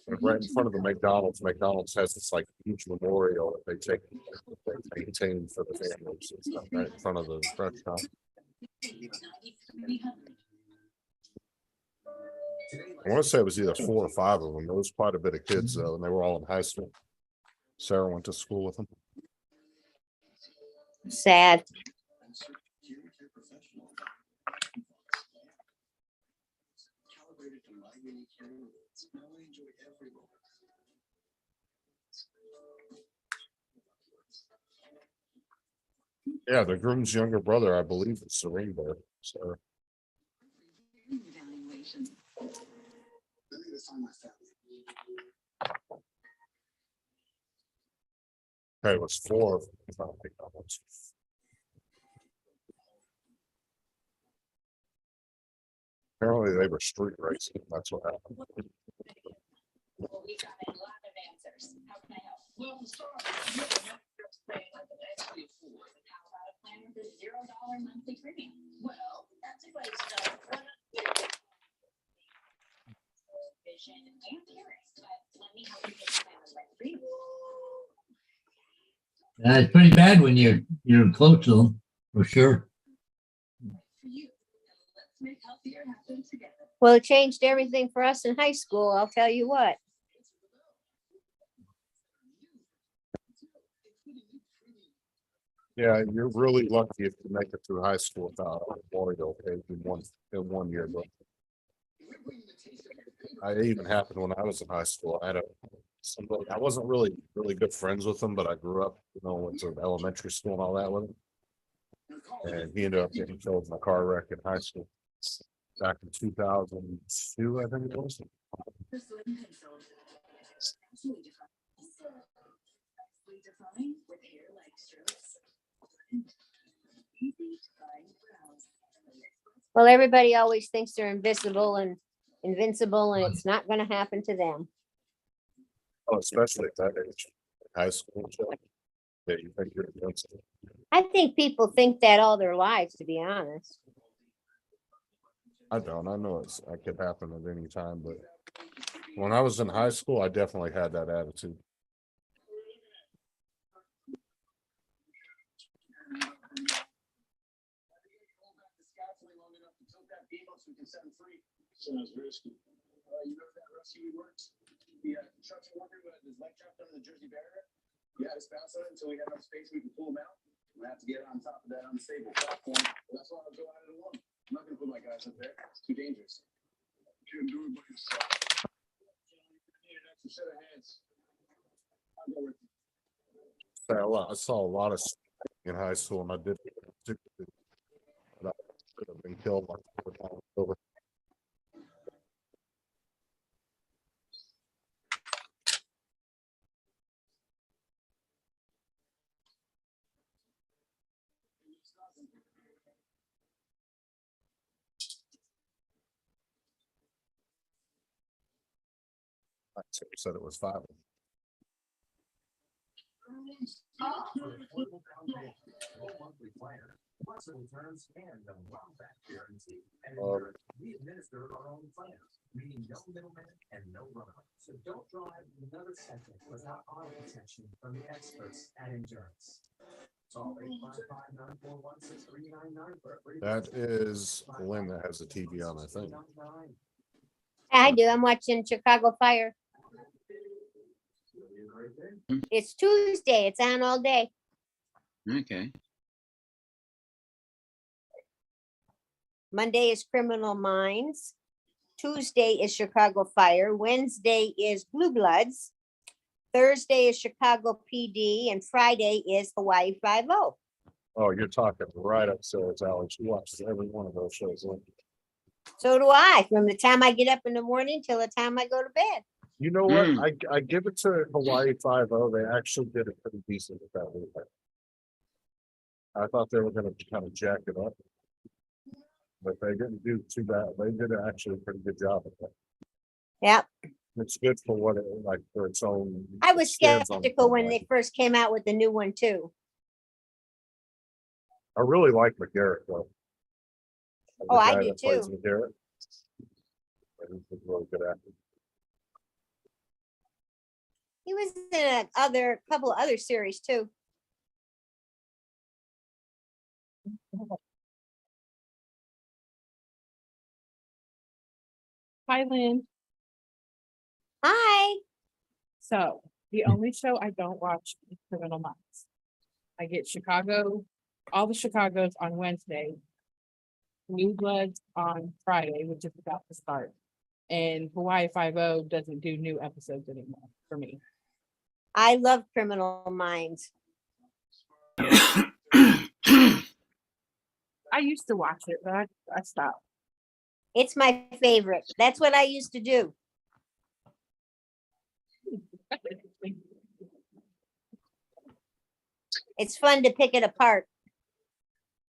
And right in front of the McDonald's. McDonald's has this like huge memorial that they maintain for the families and stuff right in front of the restaurant. I want to say it was either 4 or 5 of them. There was quite a bit of kids though, and they were all in high school. Sarah went to school with them. Sad. Yeah, the groom's younger brother, I believe, is Serene there. So okay, it was 4 of them, if I think that was. Apparently they were street racing. That's what happened. It's pretty bad when you're close to them, for sure. Well, it changed everything for us in high school, I'll tell you what. Yeah, you're really lucky if you make it through high school without a memorial in one year. But it even happened when I was in high school. I had somebody, I wasn't really good friends with him, but I grew up, went to elementary school and all that with him. And he ended up getting killed in a car wreck in high school back in 2002, I think it was. Well, everybody always thinks they're invisible and invincible, and it's not gonna happen to them. Oh, especially at that age, high school. and shit. Yeah, you think you're invincible. I think people think that all their lives, to be honest. I don't. I know it could happen at any time, but when I was in high school, I definitely had that attitude. Sounds risky. You remember that rescue we worked? The trucks were working with his leg trapped under the Jersey barrier. Yeah, just bounce on it until we have enough space we can pull him out. We'll have to get on top of that unstable platform. That's why I'll go at it alone. I'm not gonna put my guys up there. It's too dangerous. You can't do it by yourself. You need an extra set of hands. I'll go with you. I saw a lot of in high school, and I did. But I could have been killed like 4 times over. I said it was 5. We administer our own plans, meaning no middleman and no runner. So don't drive another second without our protection from the experts at Endurance. Call 855-941-6399 for a free. That is Lynn that has the TV on, I think. I do. I'm watching Chicago Fire. It's Tuesday. It's on all day. Okay. Monday is Criminal Minds. Tuesday is Chicago Fire. Wednesday is Blue Bloods. Thursday is Chicago PD, and Friday is Hawaii 5-0. Oh, you're talking right upstairs, Alex. She watches every one of those shows. So do I, from the time I get up in the morning till the time I go to bed. You know what? I give it to Hawaii 5-0. They actually did it pretty decent with that movie. I thought they were going to kind of jack it up, but they didn't do too bad. They did actually a pretty good job of that. Yep. It's good for what it like for its own. I was it stands on its skeptical own when leg. they first came out with the new one too. I really like McGarrett though. The Oh, I guy do that plays too. McGarrett. He's a really good actor. He was in a couple of other series too. Hi, Lynn. Hi. So the only show I don't watch is Criminal Minds. I get Chicago, all the Chicagos on Wednesday, Blue Bloods on Friday, which is about to start. And Hawaii 5-0 doesn't do new episodes anymore for me. I love Criminal Minds. I used to watch it, but I stopped. It's my favorite. That's what I used to do. It's fun to pick it apart.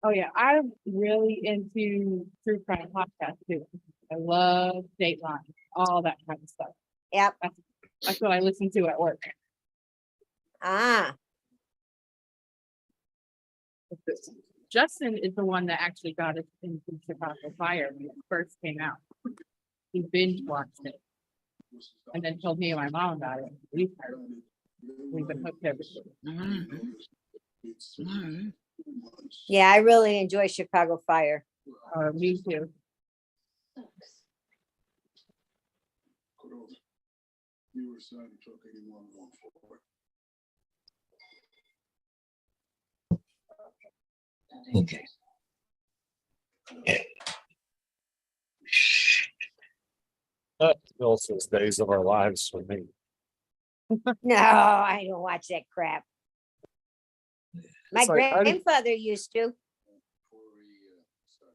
Oh yeah, I'm really into true crime podcasts too. I love Dateline, all that kind of stuff. Yep. That's what I listen to at work. Ah, Justin is the one that actually got us into Chicago Fire when it first came out. He binge watched it and then told me and my mom about it. We've been hooked ever since. yeah, I really enjoy Chicago Fire. Me too. You were assigned to truck 81 going forward. Okay. Bill says days of our lives for me. No, I don't watch that crap. My It's like, grandfather used to.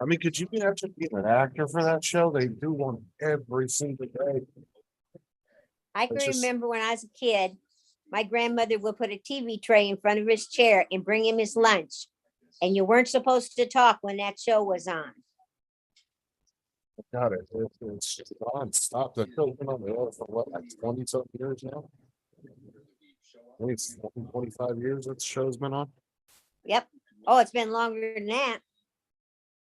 I mean, could you imagine being an actor for that show? They do one every single day. I can It's just- remember when I was a kid, my grandmother would put a TV tray in front of his chair and bring him his lunch. And you weren't supposed to talk when that show was on. Got it. It's just non-stop. The show's been on the air for what, like 20 something years now? I think it's 25 years that the show's been on. Yep. Oh, it's been longer than that.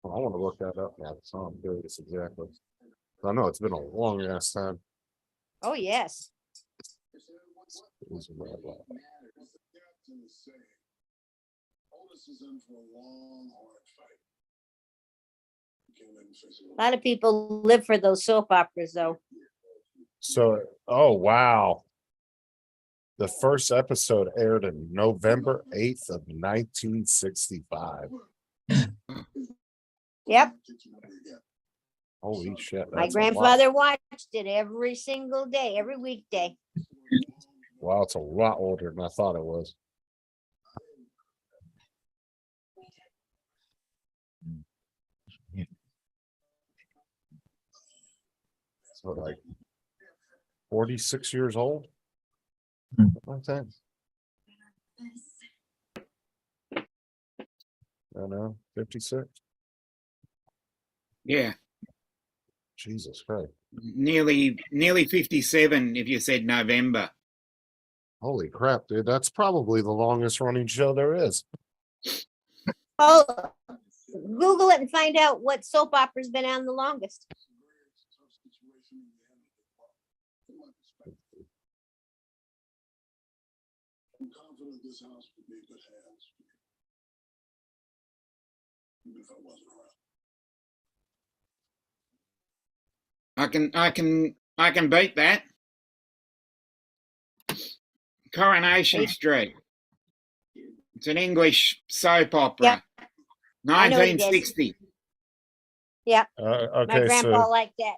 Well, I want to look that up now, so I'm curious exactly. I know it's been a long ass time. Oh, yes. It's a red light. A lot of people live for those soap operas, though. So, oh wow. The first episode aired in November 8th of 1965. Yep. Holy shit. My that's a lot. grandfather watched it every single day, every weekday. Wow, it's a lot older than I thought it was. So like 46 years old? Something like that. I don't know, 56? Yeah, Jesus Christ. nearly 57 if you said November. Holy crap, dude. That's probably the longest running show there is. Oh, Google it and find out what soap opera's been on the longest. I'm confident this house would be in good hands. Even if I wasn't around. I can beat that. Coronation Street. It's an English soap opera. I know it is. 1960. Yep. My Okay, grandpa so liked that.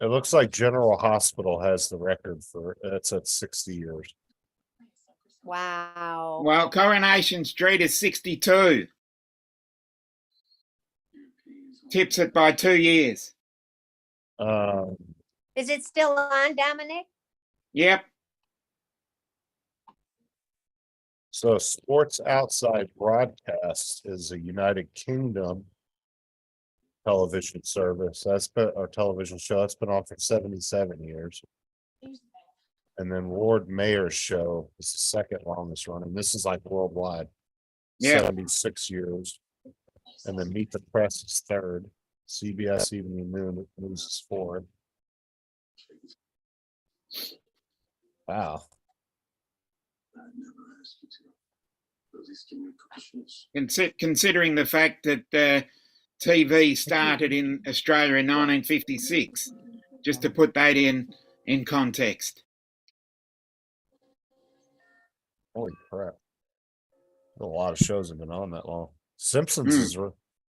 it looks like General Hospital has the record for it's at 60 years. Wow. Well, Coronation Street is 62. Tips it by 2 years. Is it still on, Dominic? Yep. So Sports Outside Broadcast is a United Kingdom television service. That's been our television show. That's been on for 77 years. And then Lord Mayor's show is the second longest running. This is like worldwide. Yeah. 76 years. And then Meet the Press is third. CBS Evening News is fourth. Wow. Considering the fact that TV started in Australia in 1956, just to put that in context. Holy crap. A lot of shows have been on that long. The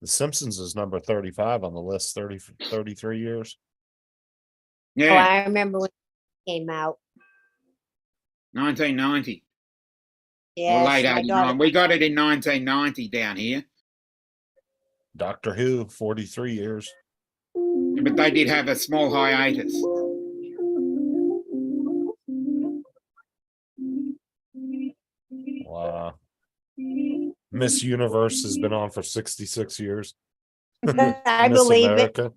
Simpsons is number 35 on the list, 33 years. Oh, Yeah, I remember when it came out. 1990 or Yes, late my 89. daughter. We got it in 1990 down here, Doctor Who, 43 years. but they did have a small hiatus. Wow. Miss Universe has been on for 66 years. I Miss believe America.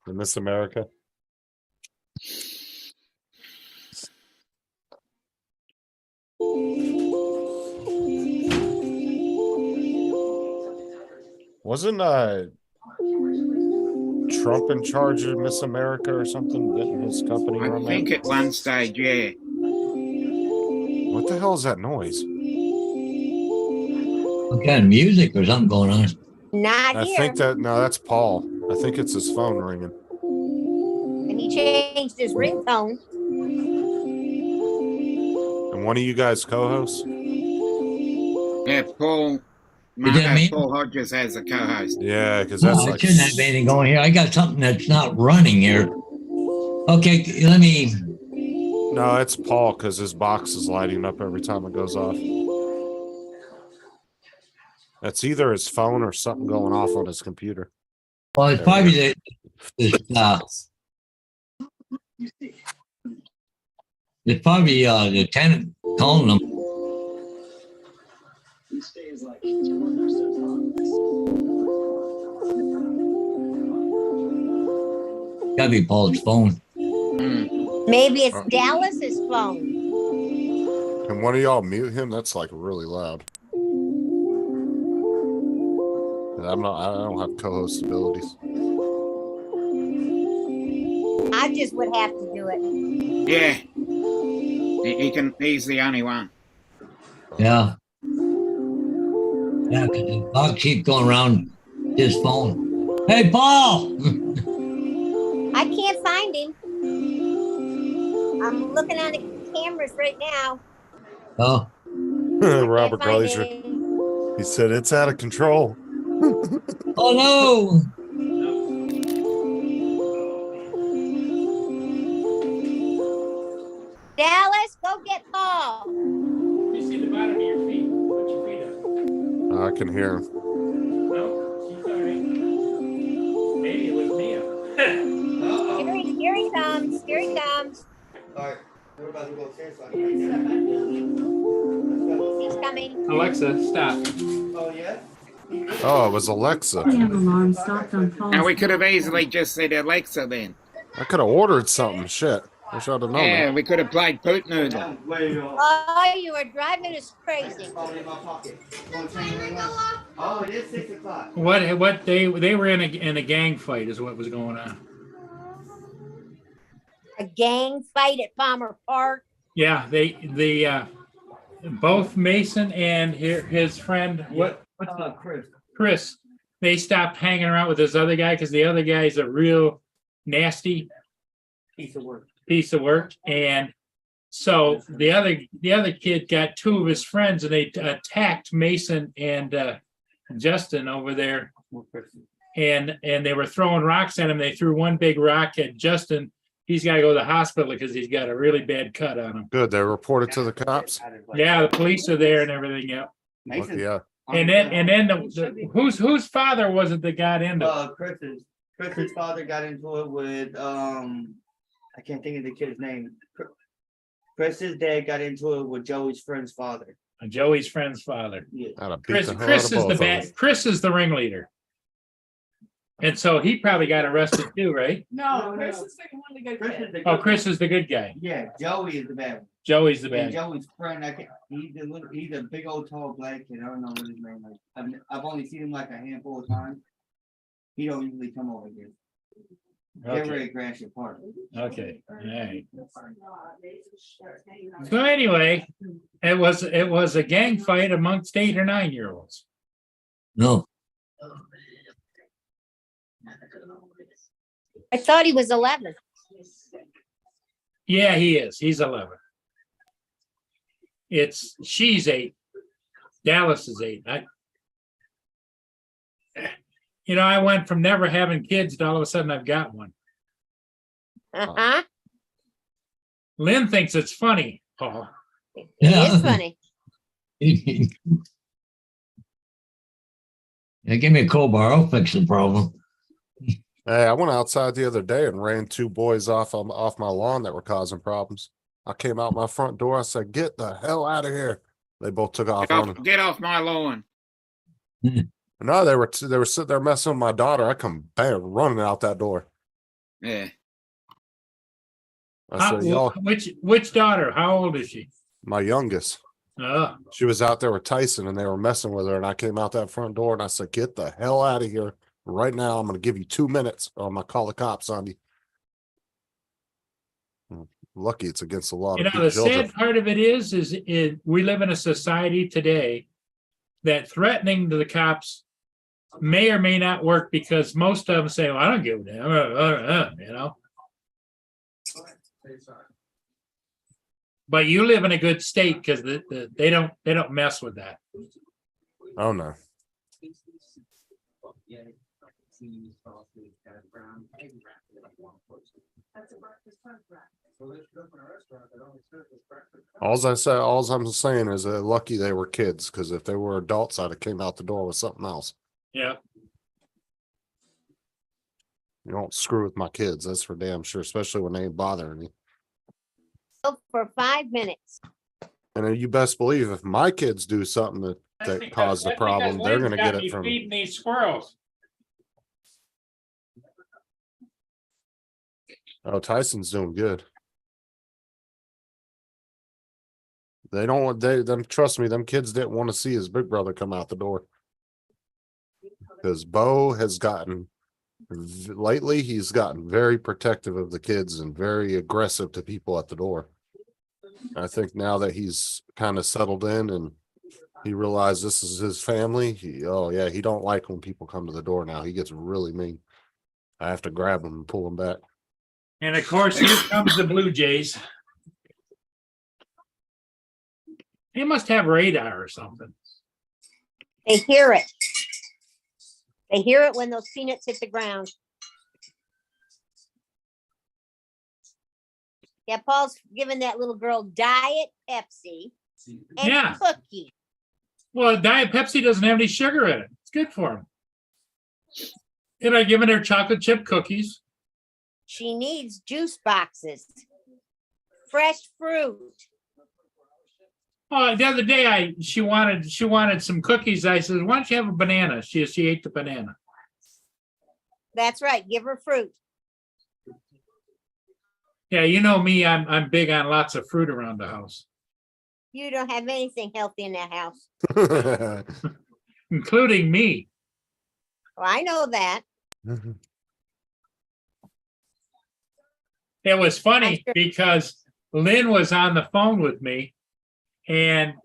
The Miss America. Wasn't Trump in charge of Miss America or something? Didn't his company I run think that? at one stage, yeah. What the hell is that noise? What kind of music or something going on? Not I here. think that's Paul. I think it's his phone ringing. And he changed his ringtone. And one of you guys co-hosts? Yeah, Paul that me? Paul Hodges has a co-host. Yeah, because that's I like shouldn't have anything going here. I got something that's not running here. Okay, let me. no, it's Paul because his box is lighting up every time it goes off. That's either his phone or something going off on his computer. Well, it's probably it's probably the tenant calling them. Gotta be Paul's phone. Maybe it's Dallas's phone. Can one of y'all mute him? That's like really loud. I don't have co-host abilities. I just would have to do it. Yeah. He's the only one. Yeah. Yeah, because I'll keep going around his phone. Hey, Paul! I can't find him. I'm looking on the cameras right now. Oh, Robert Can't find Glazier. him. He said it's out of control. oh no! Dallas, go get Paul. You see the bottom of your feet. Put your feet up. I can hear him. No, she's all right. Maybe it was Mia. Here he comes. Here he comes. All right, we're about to go upstairs. He's coming. Alexa, stop. Oh, yeah? Oh, it was Alexa. alarm stopped on Paul's. Now we could have easily just said Alexa then. I could have ordered something. Shit. Wish I'd have known Yeah, that. we could have played Poot Noodle. Oh, you are driving us crazy. Oh, it is 6 o'clock. What they were in a gang fight is what was going on. A gang fight at Palmer Park. Yeah, they both Mason and his friend Chris, they stopped hanging around with this other guy because the other guy is a real nasty Piece of work. And so the other kid got two of his friends and they attacked Mason and Justin over there, and they were throwing rocks at him. They threw one big rock at Justin. He's got to go to the hospital because he's got a really bad cut on him. Good. They reported to the cops. Yeah, the police are there and everything. Yeah. Lucky, yeah. And then the whose father was it that got into it? Chris's father got into it with I can't think of the kid's name. Chris's dad got into it with Joey's friend's father. Joey's friend's father. Yeah. I'd have beat Chris the hell Chris out of is both the of them. bad. Chris is the ringleader. And so he probably got arrested too, right? No, Chris is the one that Chris got is the Oh, good Chris is the good guy. Yeah, Joey is the bad one. Joey's the And bad. Joey's friend, he's a big old tall black kid. I don't know what his name is. I've only seen him like a handful of times. He don't usually come over here. They're Okay. very Gratiot Park. Okay. All right. So anyway, it was a gang fight amongst 8 or 9-year-olds. No. I thought he was 11. Yeah, he is. He's 11. She's 8. Dallas is 8. I went from never having kids to all of a sudden I've got one. Uh-huh. Lynn thinks it's funny, Paul. It Yeah. is funny. Yeah, give me a cold bar. I'll fix the problem. Hey, I went outside the other day and ran 2 boys off my lawn that were causing problems. I came out my front door. I said, "Get the hell out of here!" They both took off on Get off my lawn. No, they were sitting there messing with my daughter. I come bam, running out that door. Yeah. I said, "Y'all, Which daughter? How old is she? my youngest." Oh, She was out there with Tyson and they were messing with her. And I came out that front door and I said, "Get the hell out of here right now. I'm going to give you 2 minutes or I'm going to call the cops on you." Lucky it's against the law. you to know, beat the children. sad part of it is we live in a society today that threatening to the cops may or may not work because most of them say, "Well, I don't give a damn," But you live in a good state because they don't mess with that. Oh, no. All I'm saying is that lucky they were kids, because if they were adults, I'd have came out the door with something else. Yeah. You don't screw with my kids, that's for damn sure, especially when they ain't bothering me. For 5 minutes. And you best believe if my kids do something that caused a problem, they're gonna get it from feeding these squirrels. Oh, Tyson's doing good. They don't want them. Trust me, them kids didn't want to see his big brother come out the door. Because Bo has gotten lately, he's gotten very protective of the kids and very aggressive to people at the door. I think now that he's kind of settled in and he realized this is his family, he don't like when people come to the door now. He gets really mean. I have to grab him and pull him back. And of course, here comes the Blue Jays. They must have radar or something. They hear it. They hear it when those peanuts hit the ground. Yeah, Paul's giving that little girl Diet Pepsi and Yeah. cookie. Well, Diet Pepsi doesn't have any sugar in it. It's good for him. And I given her chocolate chip cookies. She needs juice boxes, fresh fruit. Oh, the other day she wanted some cookies. I said, why don't you have a banana? She ate the banana. That's right. Give her fruit. Yeah, you know me, I'm big on lots of fruit around the house, You don't have anything healthy in that house. including me. Well, I know that. It was funny sure. because Lynn was on the phone with me and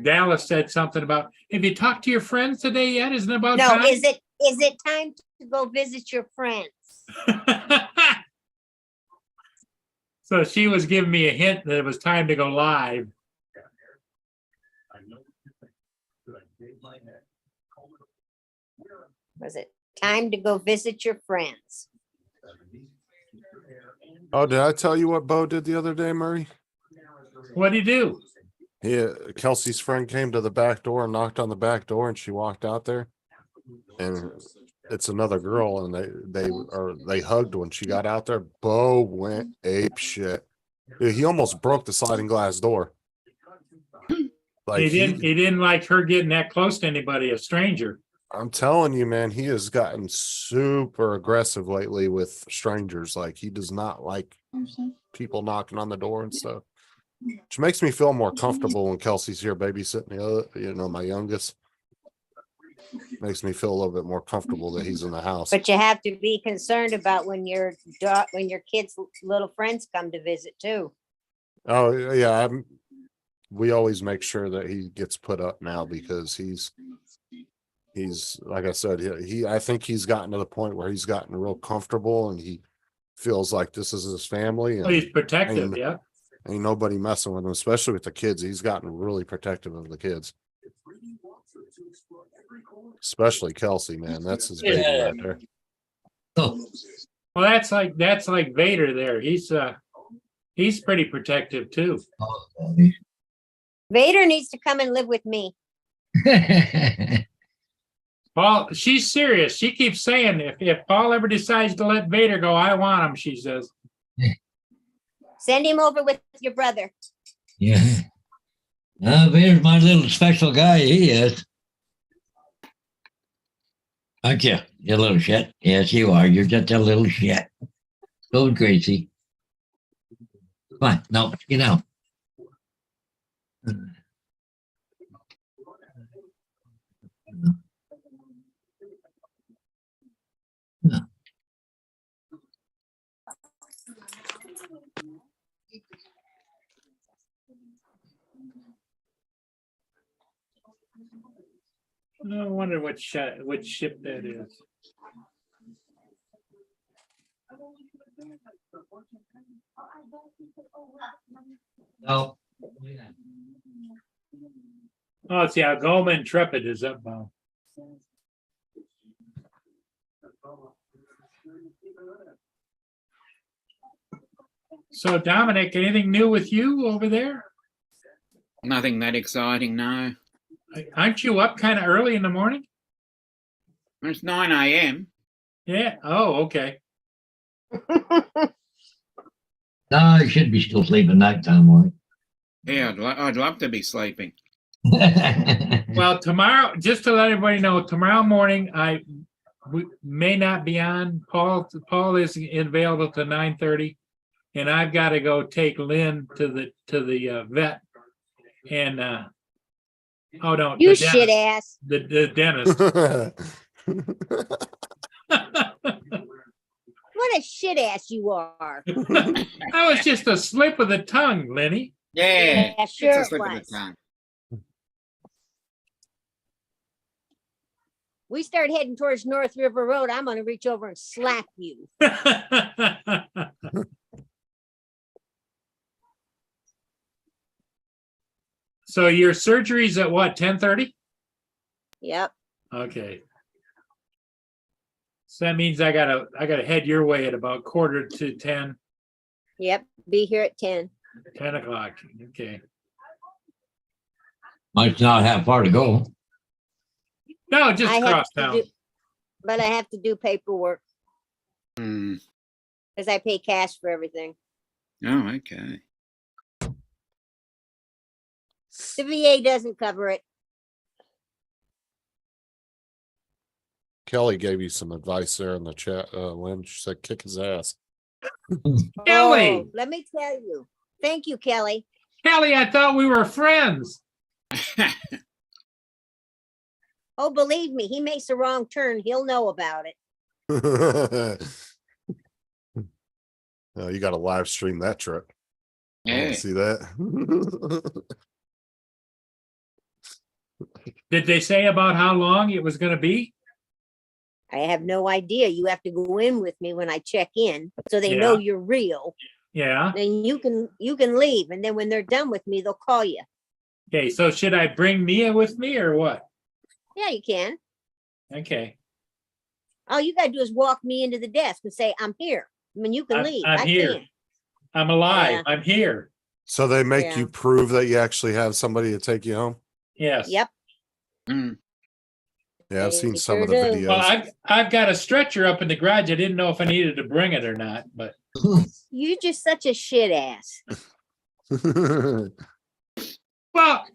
Dallas said something about, have you talked to your friends today yet? Isn't it about No, time? is it time to go visit your friends? So she was giving me a hint that it was time to go live. Was it time to go visit your friends? Oh, did I tell you what Bo did the other day, Murray? What'd he do? Kelsey's friend came to the back door and knocked on the back door, and she walked out there, and it's another girl, and they hugged when she got out there. Bo went ape shit. Dude, he almost broke the sliding glass door. Like He didn't like her getting that close to anybody, a stranger. I'm telling you, man, he has gotten super aggressive lately with strangers. Like he does not like people knocking on the door and stuff. Which makes me feel more comfortable when Kelsey's here babysitting the other, my youngest. Makes me feel a little bit more comfortable that he's in the house. But you have to be concerned about when your kids' little friends come to visit too. Oh yeah, we always make sure that he gets put up now because he's like I said, I think he's gotten to the point where he's gotten real comfortable and he feels like this is his family. Well, he's protective, yeah. Ain't nobody messing with him, especially with the kids. He's gotten really protective of the kids. Especially Kelsey, man. That's his baby right there. Oh, Well, that's like Vader there. He's pretty protective too. Vader needs to come and live with me. Paul, she's serious. She keeps saying if Paul ever decides to let Vader go, I want him, she says. Send him over with your brother. yeah. There's my little special guy. He is. Aren't you? You little shit. Yes, you are. You're just a little shit. Go crazy. Come on. No, you know. I wonder which ship that is. No. Oh, it's the Algoma Intrepid is upbound. So Dominic, anything new with you over there? Nothing that exciting, no. Aren't you up kind of early in the morning? It's 9 a.m. Yeah. Oh, okay. No, I should be still sleeping nighttime, Maury. Yeah, I'd love to be sleeping. Well, tomorrow, just to let everybody know, tomorrow morning, we may not be on. Paul is available to 9:30, and I've got to go take Lynn to the vet. And oh no, You the shit dentist. ass. The dentist. What a shit ass you are. That was just a slip of the tongue, Lenny. Yeah, Yeah, sure it's a it slip of the was. tongue. We start heading towards North River Road, I'm gonna reach over and slap you. So your surgery's at what, 10:30? Yep. Okay. So that means I gotta head your way at about 9:45. Yep. Be here at 10. 10 o'clock. Okay. Might not have far to go. No, just I have across to town. do, but I have to do paperwork Mm. because I pay cash for everything. Oh, okay. The VA doesn't cover it. Kelly gave you some advice there in the chat, Lynn. She said, kick his ass. Kelly! Oh, let me tell you. Thank you, Kelly. Kelly, I thought we were friends. Oh, believe me, he makes a wrong turn. He'll know about it. You got to live stream that trip. I want Yeah. to see that. Did they say about how long it was gonna be? I have no idea. You have to go in with me when I check in, so they know Yeah. you're real. Yeah. Then you can leave, and then when they're done with me, they'll call you. Okay, so should I bring Mia with me or what? Yeah, you can. Okay. All you gotta do is walk me into the desk and say, "I'm here." I mean, you can leave. I'm I here. can't. I'm alive. Yeah. I'm here. So they make Yeah. you prove that you actually have somebody to take you home? Yes. Yep. Mm. Yeah, I've They seen some of the sure do. videos. Well, I've got a stretcher up in the garage. I didn't know if I needed to bring it or not, but You're just such a shit ass. well,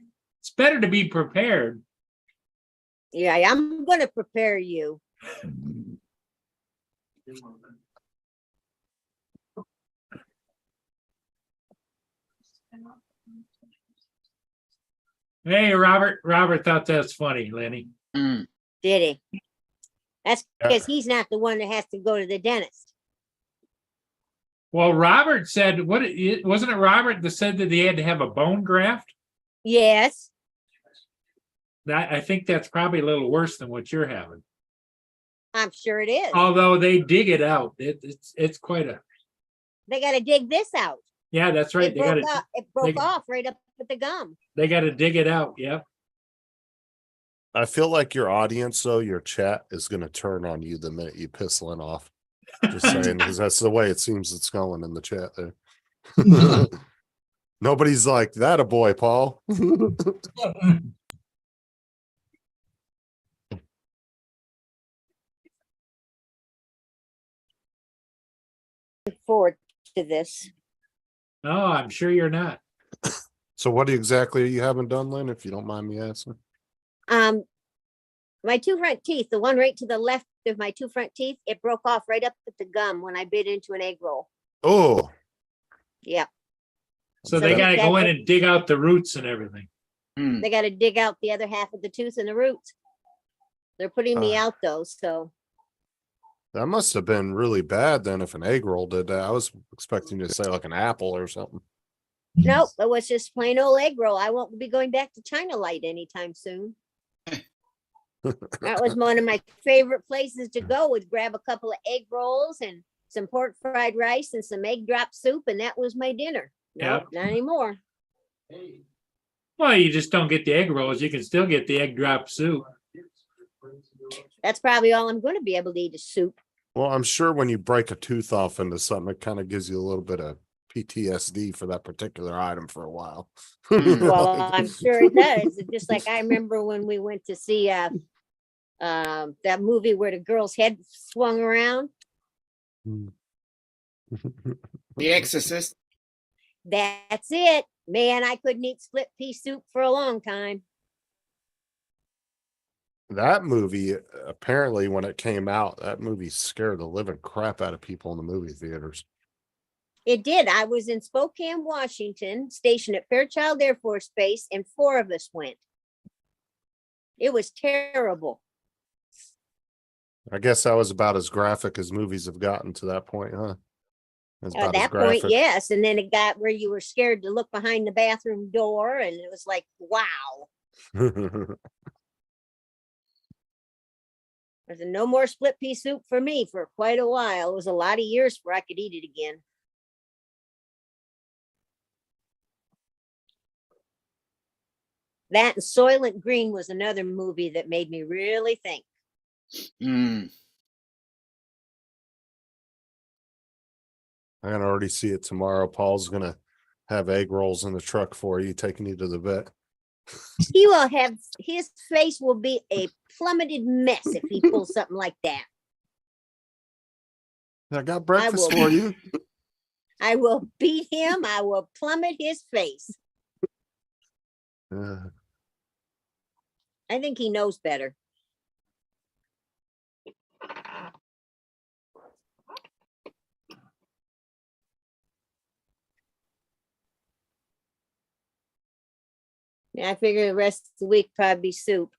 it's better to be prepared. Yeah, I'm gonna prepare you. Hey, Robert. Robert thought that's funny, Lenny. Mm. Did he? That's because he's not the one that has to go to the dentist. Well, Robert said, wasn't it Robert that said that he had to have a bone graft? Yes. I think that's probably a little worse than what you're having. I'm sure it is. Although they dig it out. It's quite a, They gotta dig this out. yeah, that's right. It broke they- off right up at the gum. They got to dig it out. Yep. I feel like your audience, though, your chat is going to turn on you the minute you piss Lynn off. Just saying, because that's the way it seems it's going in the chat there. Nobody's like, that a boy, Paul. Look forward to this. No, I'm sure you're not. So what exactly you haven't done, Lynn, if you don't mind me asking? My two front teeth, the one right to the left of my two front teeth, it broke off right up at the gum when I bit into an egg roll. Oh, Yep. So So they got to go in that- and dig out the roots and everything. Mm. They gotta dig out the other half of the tooth and the roots. They're putting me out though, so that must have been really bad then if an egg roll did that. I was expecting you to say like an apple or something. nope, it was just plain old egg roll. I won't be going back to China Light anytime soon. That was one of my favorite places to go, would grab a couple of egg rolls and some pork fried rice and some egg drop soup, and that was my dinner. Nope, not anymore. Well, you just don't get the egg rolls. You can still get the egg drop soup. That's probably all I'm going to be able to eat is soup. Well, I'm sure when you break a tooth off into something, it kind of gives you a little bit of PTSD for that particular item for a while. Well, Like- I'm sure it does. It's just like I remember when we went to see that movie where the girl's head swung around. The Exorcist. That's it. Man, I couldn't eat split pea soup for a long time. That movie, apparently, when it came out, that movie scared the living crap out of people in the movie theaters. It did. I was in Spokane, Washington, stationed at Fairchild Air Force Base, and 4 of us went. It was terrible. I guess that was about as graphic as movies have gotten to that point, huh? It's At about as that point, graphic. yes. And then it got where you were scared to look behind the bathroom door, and it was like, wow. There's no more split pea soup for me for quite a while. It was a lot of years before I could eat it again. That and Soylent Green was another movie that made me really think. Mm. I can already see it tomorrow. Paul's gonna have egg rolls in the truck for you, taking you to the vet. He will have, his face will be a plummeted mess if he pulls something like that. I got breakfast will- for you. I will beat him. I will plummet his face. I think he knows better. Yeah, I figure the rest of the week probably be soup.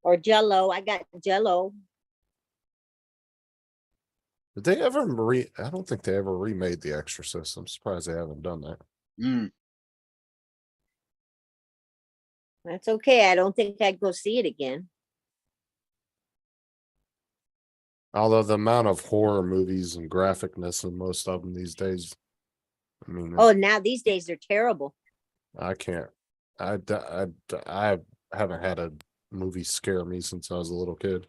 Or Jell-O. I got Jell-O. Did they ever I don't think they ever remade The Exorcist. I'm surprised they haven't done that. Mm. That's okay. I don't think I'd go see it again. Although the amount of horror movies and graphicness in most of them these days, I mean, Oh, now these days they're terrible. I can't. I haven't had a movie scare me since I was a little kid.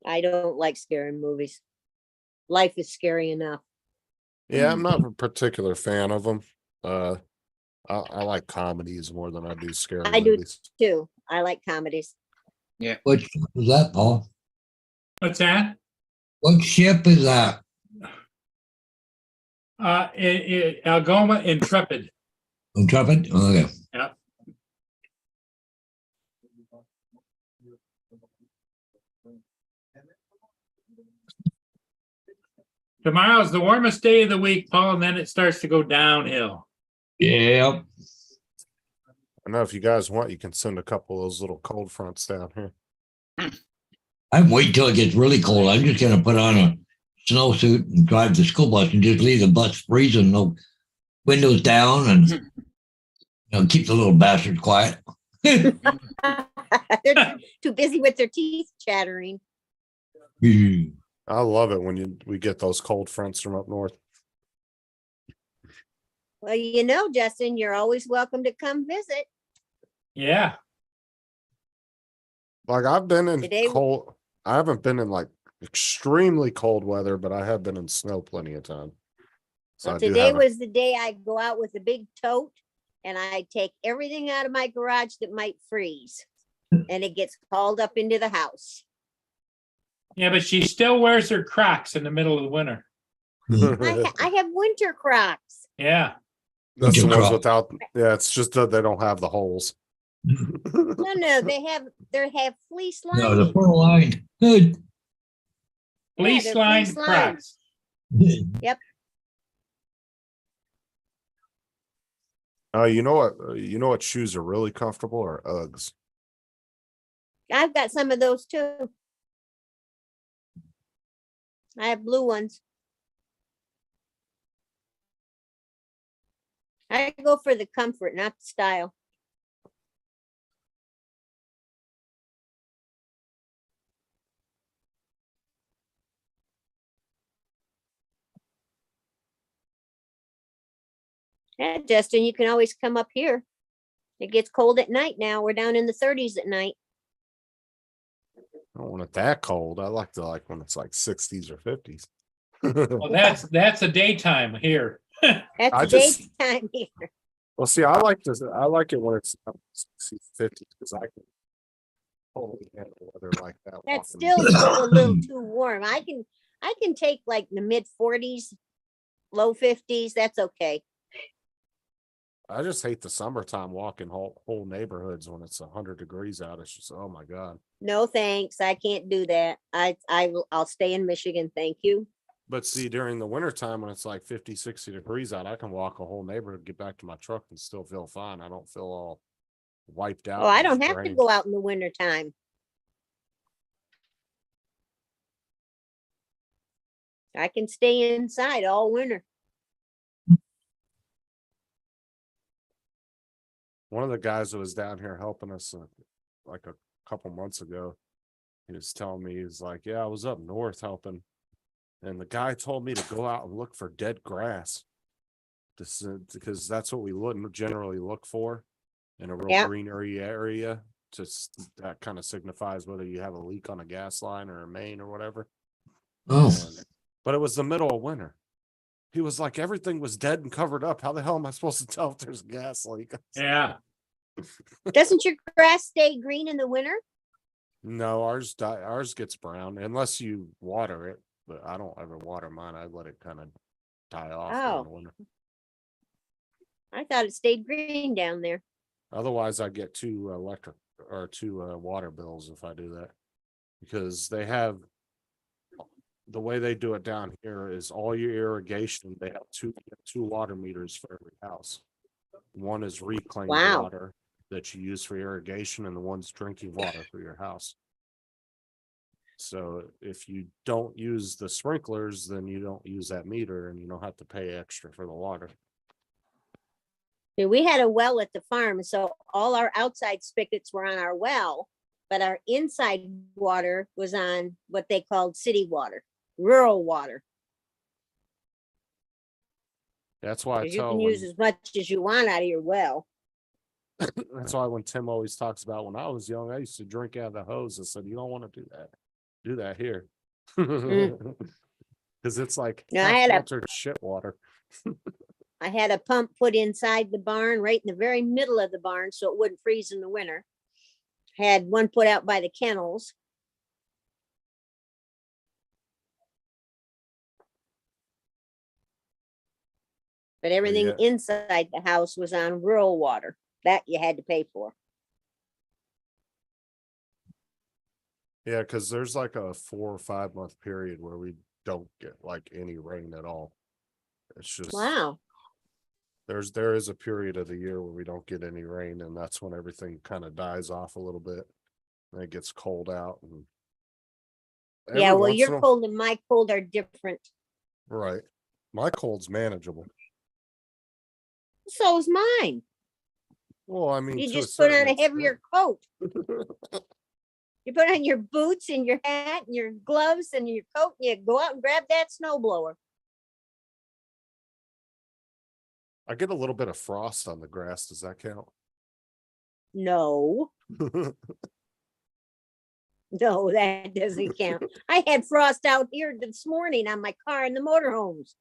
I don't like scary movies. Life is scary enough. Yeah, I'm not a particular fan of them. I like comedies more than I do scary I do movies. too. I like comedies. What ship is that, Paul? What's that? What ship is that? Algoma Intrepid. Intrepid? Okay. Yeah. Tomorrow's the warmest day of the week, Paul, and then it starts to go downhill. Yep. I know if you guys want, you can send a couple of those little cold fronts down here. I'm waiting till it gets really cold. I'm just gonna put on a snowsuit and drive the school bus and just leave the bus freezing, no windows down, and keep the little bastards quiet. They're too busy with their teeth chattering. I love it when we get those cold fronts from up north. Well, Justin, you're always welcome to come visit. Yeah. Like I've been in Today- cold. I haven't been in like extremely cold weather, but I have been in snow plenty of time. So Well, I do today have was the day I go out with a big tote and I take everything out of my garage that might freeze. And it gets hauled up into the house. Yeah, but she still wears her Crocs in the middle of the winter. I have winter Crocs. Yeah. That's the Winter ones crop. without. Yeah, it's just that they don't have the holes. No, they have fleece lining. No, the pearl line. Good. Fleece they're lined fleece lined. Crocs. You know what? You know what shoes are really comfortable are Uggs. I've got some of those too. I have blue ones. I go for the comfort, not the style. Yeah, Justin, you can always come up here. It gets cold at night now. We're down in the 30s at night. I don't want it that cold. I like when it's like 60s or 50s. Well, that's a daytime here. That's I just- daytime here. Well, see, I like it when it's 60s, 50s because I can totally handle weather like that. That's walking. still a little too warm. I can take like the mid 40s, low 50s. That's okay. I just hate the summertime walking whole neighborhoods when it's 100 degrees out. It's just, oh my God. No, thanks. I can't do that. I'll stay in Michigan. Thank you. But see, during the wintertime when it's like 50, 60 degrees out, I can walk a whole neighborhood, get back to my truck and still feel fine. I don't feel all wiped out. Oh, I and don't have to drained. go out in the wintertime. I can stay inside all winter. One of the guys that was down here helping us like a couple months ago, he was telling me, he's like, yeah, I was up north helping. And the guy told me to go out and look for dead grass. This, because that's what we generally look for in a real Yeah. greenery area. That kind of signifies whether you have a leak on a gas line or a main or whatever. Oh, But it was the middle of winter. He was like, everything was dead and covered up. How the hell am I supposed to tell if there's a gas leak? Yeah. Doesn't your grass stay green in the winter? No, ours gets brown unless you water it. But I don't ever water mine. I let it kind of die off during the winter. I thought it stayed green down there. Otherwise, I get two electric or two water bills if I do that, because they have the way they do it down here is all your irrigation. They have two water meters for every house. One is reclaimed Wow. water that you use for irrigation, and the one's drinking water for your house. So if you don't use the sprinklers, then you don't use that meter and you don't have to pay extra for the water. See, we had a well at the farm, so all our outside spigots were on our well, but our inside water was on what they called city water, rural water. That's why I 'Cause you tell can use as much as you want out of your well. that's why when Tim always talks about when I was young, I used to drink out of the hose. I said, you don't want to do that. Do that here. Because it's like No, I filtered shit water. I had a pump put inside the barn, right in the very middle of the barn, so it wouldn't freeze in the winter. Had one put out by the kennels. But everything Yeah. inside the house was on rural water. That you had to pay for. Yeah, because there's like a 4 or 5 month period where we don't get like any rain at all. It's just Wow. there is a period of the year where we don't get any rain, and that's when everything kind of dies off a little bit. And it gets cold out, and Yeah, every well, once in your a- cold and my cold are different. right. My cold's manageable. So is mine. Well, I mean, You to just put on certain a heavier coat. extent. You put on your boots and your hat and your gloves and your coat, and you go out and grab that snow blower. I get a little bit of frost on the grass. Does that count? No, no, that doesn't count. I had frost out here this morning on my car in the motorhomes.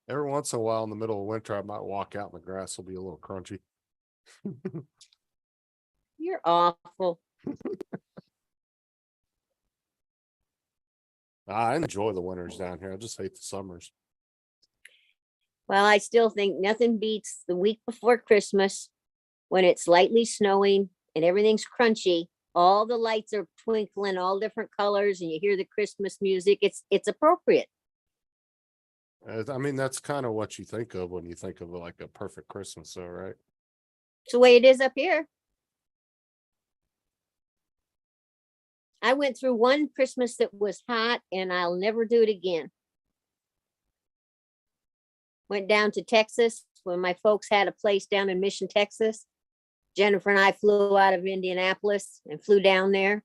Every once in a while in the middle of winter, I might walk out and the grass will be a little crunchy. You're awful. I enjoy the winters down here. I just hate the summers. Well, I still think nothing beats the week before Christmas when it's lightly snowing and everything's crunchy. All the lights are twinkling, all different colors, and you hear the Christmas music. It's appropriate. I mean, that's kind of what you think of when you think of like a perfect Christmas, though, right? It's the way it is up here. I went through one Christmas that was hot, and I'll never do it again. Went down to Texas when my folks had a place down in Mission, Texas. Jennifer and I flew out of Indianapolis and flew down there.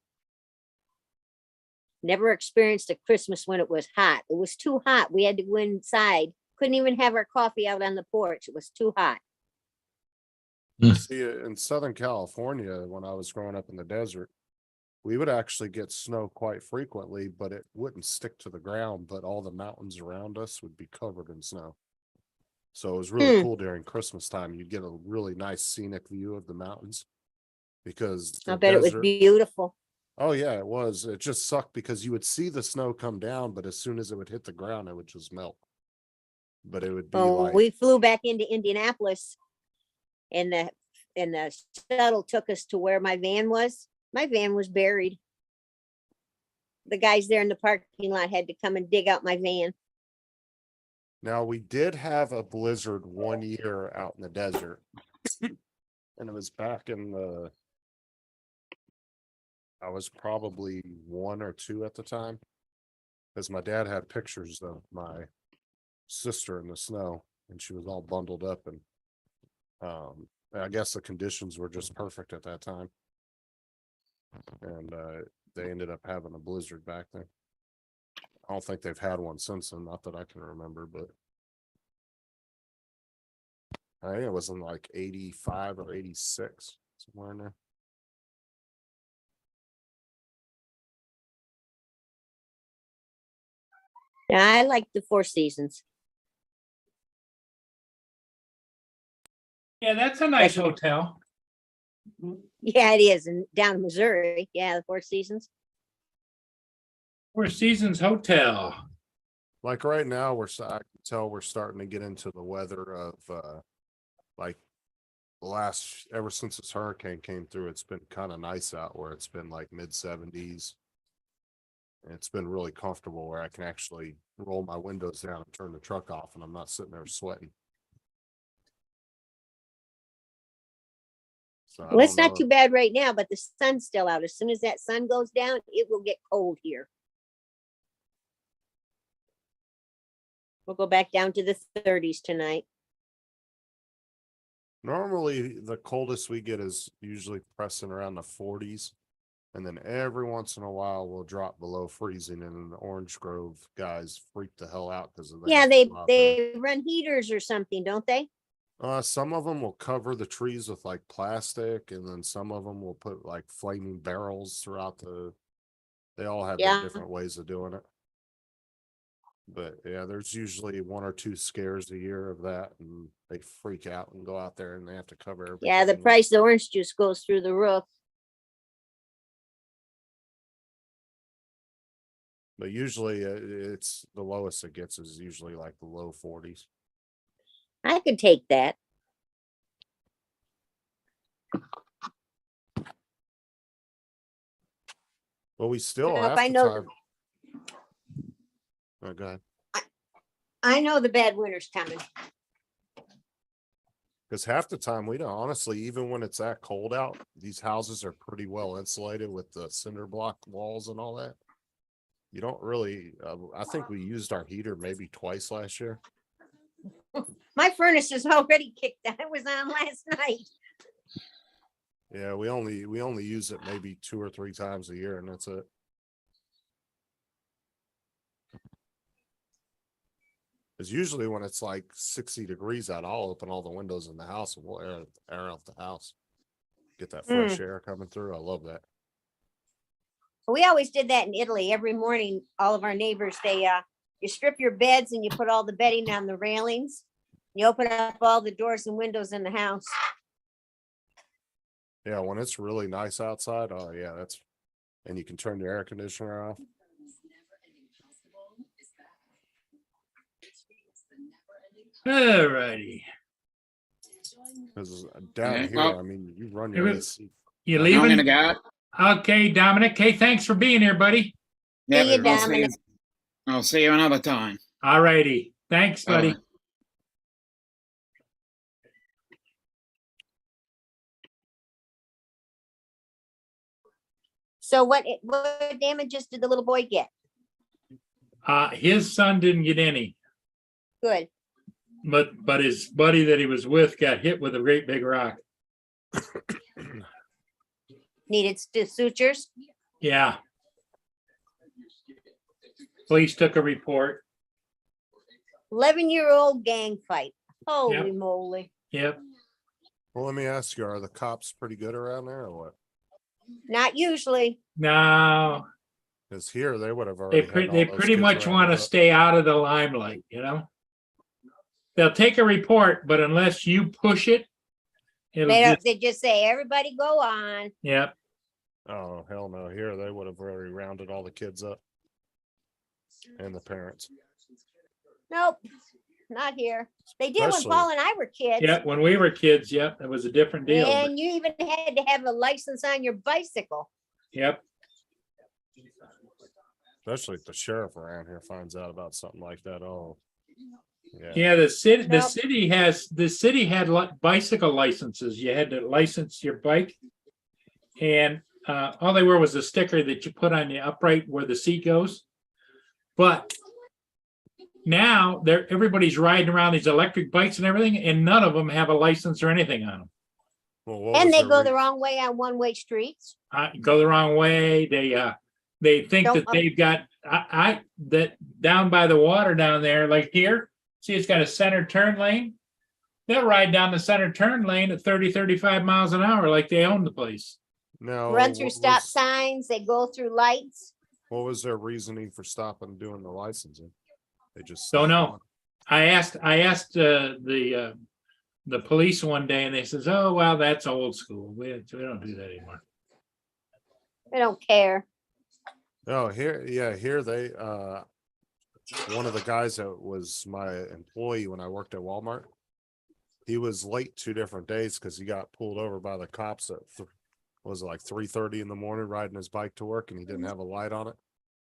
Never experienced a Christmas when it was hot. It was too hot. We had to go inside. Couldn't even have our coffee out on the porch. It was too hot. See, in Southern California, when I was growing up in the desert, we would actually get snow quite frequently, but it wouldn't stick to the ground, but all the mountains around us would be covered in snow. So it was really cool during Christmas time. You'd get a really nice scenic view of the mountains because I the bet it was desert- beautiful. Oh yeah, it was. It just sucked because you would see the snow come down, but as soon as it would hit the ground, it would just melt. But it would be Oh, like, we flew back into Indianapolis and the shuttle took us to where my van was. My van was buried. The guys there in the parking lot had to come and dig out my van. Now, we did have a blizzard one year out in the desert. And it was back in I was probably 1 or 2 at the time. Because my dad had pictures of my sister in the snow, and she was all bundled up, and I guess the conditions were just perfect at that time. And they ended up having a blizzard back then. I don't think they've had one since then, not that I can remember, but I think it was in like 85 or 86, somewhere in there. Yeah, I like the Four Seasons. Yeah, that's a nice hotel. Yeah, it is. And down in Missouri. Yeah, the Four Seasons. Four Seasons Hotel. Like right now, I can tell we're starting to get into the weather of like ever since this hurricane came through, it's been kind of nice out where it's been like mid-70s. And it's been really comfortable where I can actually roll my windows down and turn the truck off, and I'm not sitting there sweating. So Well, it's not too bad right now, but the sun's still out. As soon as that sun goes down, it will get cold here. We'll go back down to the 30s tonight. Normally, the coldest we get is usually pressing around the 40s. And then every once in a while, we'll drop below freezing. And then the Orange Grove guys freak the hell out because of that. Yeah, they run heaters or something, don't they? Some of them will cover the trees with like plastic, and then some of them will put like flaming barrels throughout they all have their different ways of doing it. But yeah, there's usually 1 or 2 scares a year of that, and they freak out and go out there and they have to cover everything. Yeah, the price of orange juice goes through the roof. But usually it's the lowest it gets is usually like the low 40s. I could take that. Well, we still Well, if have I to know time. Oh, go ahead. I know the bad winter's coming. Because half the time we don't, honestly, even when it's that cold out, these houses are pretty well insulated with the cinder block walls and all that. You don't really, I think we used our heater maybe twice last year. My furnace is already kicked out. It was on last night. Yeah, we only use it maybe 2 or 3 times a year, and that's it. Because usually when it's like 60 degrees out, I'll open all the windows in the house and we'll air out the house. Get that fresh air coming through. I love that. We always did that in Italy. Every morning, all of our neighbors, you strip your beds and you put all the bedding on the railings. You open up all the doors and windows in the house. Yeah, when it's really nice outside, oh yeah, and you can turn your air conditioner off. All righty. Because down Okay, here, well, I mean, you run your AC. You I'm leaving? gonna go. Okay, Dominic. Hey, thanks for being here, buddy. Yep, See you, I'll see you. Dominic. I'll see you another time. All righty. Thanks, buddy. Bye-bye. So what damages did the little boy get? His son didn't get any, Good. but his buddy that he was with got hit with a great big rock. Needed sutures? Yeah. Police took a report. 11-year-old gang fight. Holy moly. Yep. Well, let me ask you, are the cops pretty good around there or what? Not usually. No, Because here they would have they already. had all those pretty kids much want to rounded up. stay out of the limelight, you know? They'll take a report, but unless you push it, it'll They just say, everybody go on. yep. Oh, hell no. Here they would have already rounded all the kids up and the parents. Nope. not here. They did when Especially- Paul and I were kids. Yeah, when we were kids, yep, it was a different deal. but- And you even had to have a license on your bicycle. Yep. Especially if the sheriff around here finds out about something like that. Oh, yeah. Yeah, the city Nope. the city had bicycle licenses. You had to license your bike. And all they were was a sticker that you put on the upright where the seat goes. But now everybody's riding around these electric bikes and everything, and none of them have a license or anything on them. Well, what And was they their go re- the wrong way on one-way streets. Go the wrong way. They think Don't that they've got that down by the water down there, like here. See, it's got a center turn lane. They'll ride down the center turn lane at 30, 35 miles an hour like they own the place. No. Run through what stop was- signs, they go through lights. What was their reasoning for stopping doing the licensing? They just Don't stopped know. doing I asked the police one day, and they says, "Oh, well, that's old school. We don't do that anymore." They don't care. it. Oh, here they one of the guys that was my employee when I worked at Walmart, he was late 2 different days because he got pulled over by the cops at was it like 3:30 in the morning riding his bike to work, and he didn't have a light on it.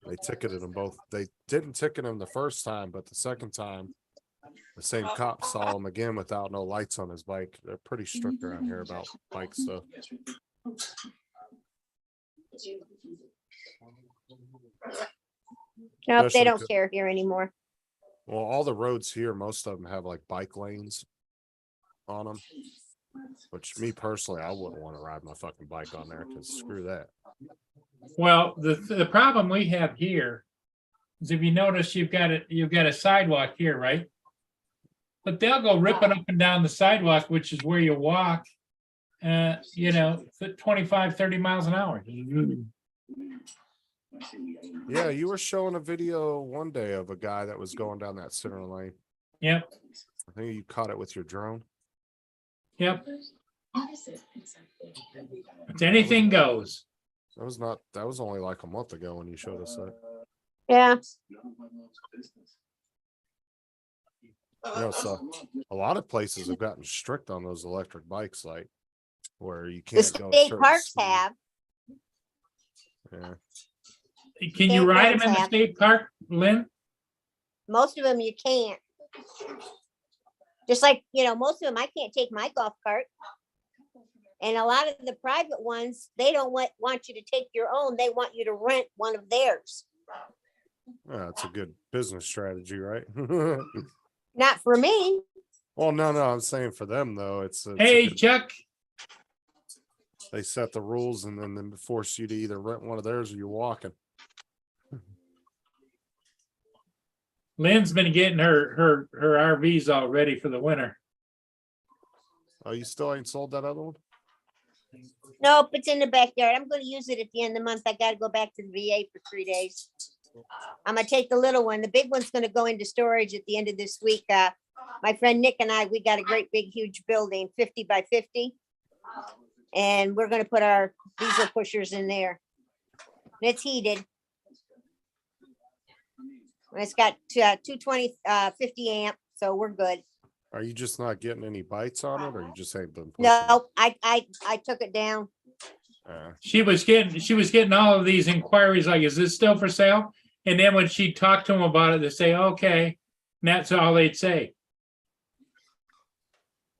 They ticketed him both. They didn't ticket him the first time, but the second time, the same cop saw him again without no lights on his bike. They're pretty strict around here about bike stuff. Nope, they Especially don't to- care here anymore. Well, all the roads here, most of them have like bike lanes on them. Which me personally, I wouldn't want to ride my fucking bike on there because screw that. Well, the problem we have here is if you notice you've got a sidewalk here, right? But they'll go ripping up and down the sidewalk, which is where you walk, 25, 30 miles an hour. Yeah, you were showing a video one day of a guy that was going down that center lane. Yep, I think you caught it with your drone. yep. It's anything goes. That was only like a month ago when you showed us that. Yeah, So a lot of places have gotten strict on those electric bikes, like where you the can't go. a state certain parks speed. have. Yeah. Can you State ride them parks in the have. state park, Lynn? Most of them you can't. Just like, most of them, I can't take my golf cart. And a lot of the private ones, they don't want you to take your own. They want you to rent one of theirs. That's a good business strategy, right? Not for me. Well, no, I'm saying for them though, it's a Hey, good- Chuck. they set the rules and then they force you to either rent one of theirs or you're walking. Lynn's been getting her RVs all ready for the winter. Oh, you still ain't sold that other one? Nope, it's in the backyard. I'm going to use it at the end of the month. I got to go back to the VA for 3 days. I'm going to take the little one. The big one's going to go into storage at the end of this week. My friend Nick and I, we got a great big huge building, 50 by 50. And we're going to put our diesel pushers in there. And it's heated. And it's got 220, 50 amp, so we're good. Are you just not getting any bites on it or you just ain't been pushing? No, I took it down. She was getting all of these inquiries like, is this still for sale? And then when she talked to them about it, they say, okay. And that's all they'd say.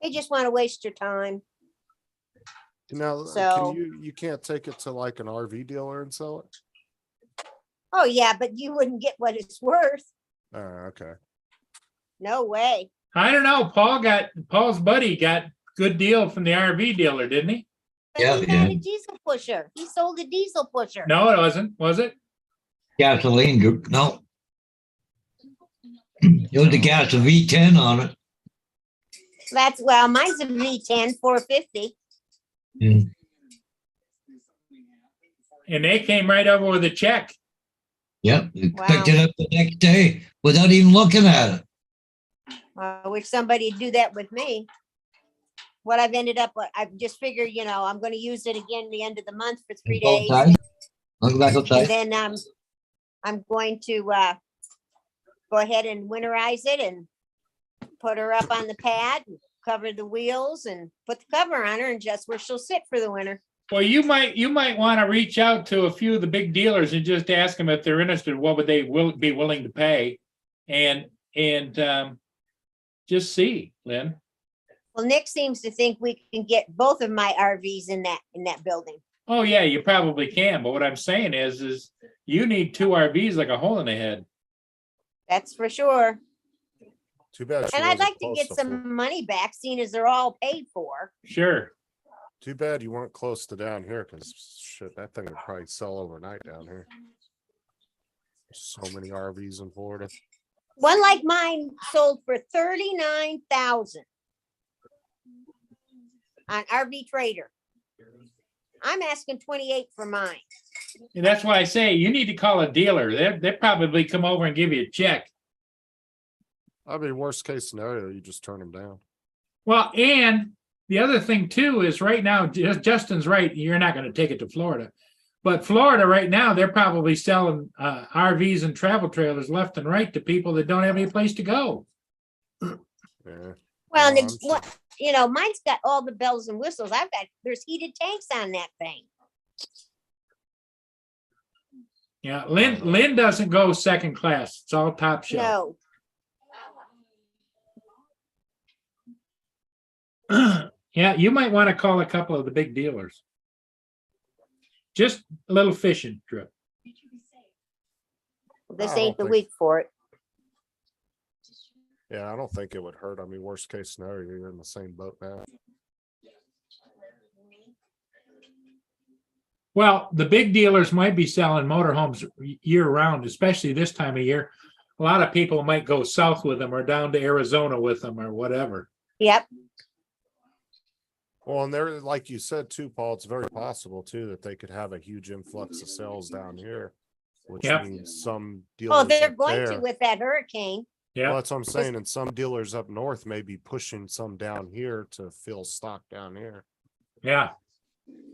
They just want to waste your time. Now, So- you can't take it to like an RV dealer and sell it? Oh, yeah, but you wouldn't get what it's worth. Okay. No way. I don't know. Paul's buddy got good deal from the RV dealer, didn't he? But Yeah, he had yeah. a diesel pusher. He sold a diesel pusher. No, it wasn't. Was it? Gasoline group, no. It was the gas, a V10 on it. Well, mine's a V10 450. And they came right over with a check. Yep, you Wow. picked it up the next day without even looking at it. I wish somebody'd do that with me. What I've ended up, I just figured, I'm going to use it again the end of the month for 3 Both days. sides. Look back And outside. then I'm going to go ahead and winterize it and put her up on the pad, cover the wheels and put the cover on her and just where she'll sit for the winter. Well, you might want to reach out to a few of the big dealers and just ask them if they're interested, what would they be willing to pay? And just see, Lynn. Well, Nick seems to think we can get both of my RVs in that building. Oh, yeah, you probably can. But what I'm saying is you need 2 RVs like a hole in the head. That's for sure. Too bad. she And I'd wasn't like to close get to some money back, seeing as they're all paid for. Sure. Too bad you weren't close to down here, because shit, that thing would probably sell overnight down here. So many RVs in Florida. One like mine sold for $39,000 on RV Trader. I'm asking 28 for mine. And that's why I say you need to call a dealer. They probably come over and give you a check. I mean, worst case scenario, you just turn them down. Well, and the other thing too is right now, Justin's right. You're not going to take it to Florida, but Florida right now, they're probably selling RVs and travel trailers left and right to people that don't have any place to go. Yeah. Well, and No, it's I'm what, mine's got all the bells and whistles. There's heated tanks on that thing. Yeah, Lynn doesn't go second class. It's all top shelf. No. Yeah, you might want to call a couple of the big dealers. Just a little fishing trip. This I don't ain't the think- week for it. Yeah, I don't think it would hurt. I mean, worst case scenario, you're in the same boat now. Well, the big dealers might be selling motorhomes year round, especially this time of year. A lot of people might go south with them or down to Arizona with them or whatever. Yep. Well, and there, like you said too, Paul, it's very possible too that they could have a huge influx of sales down here, which Yep. means some dealers. Oh, they're up going there, to with that hurricane. Yeah. Well, that's what I'm saying. And some dealers up north may be pushing some down here to fill stock down here. Yeah.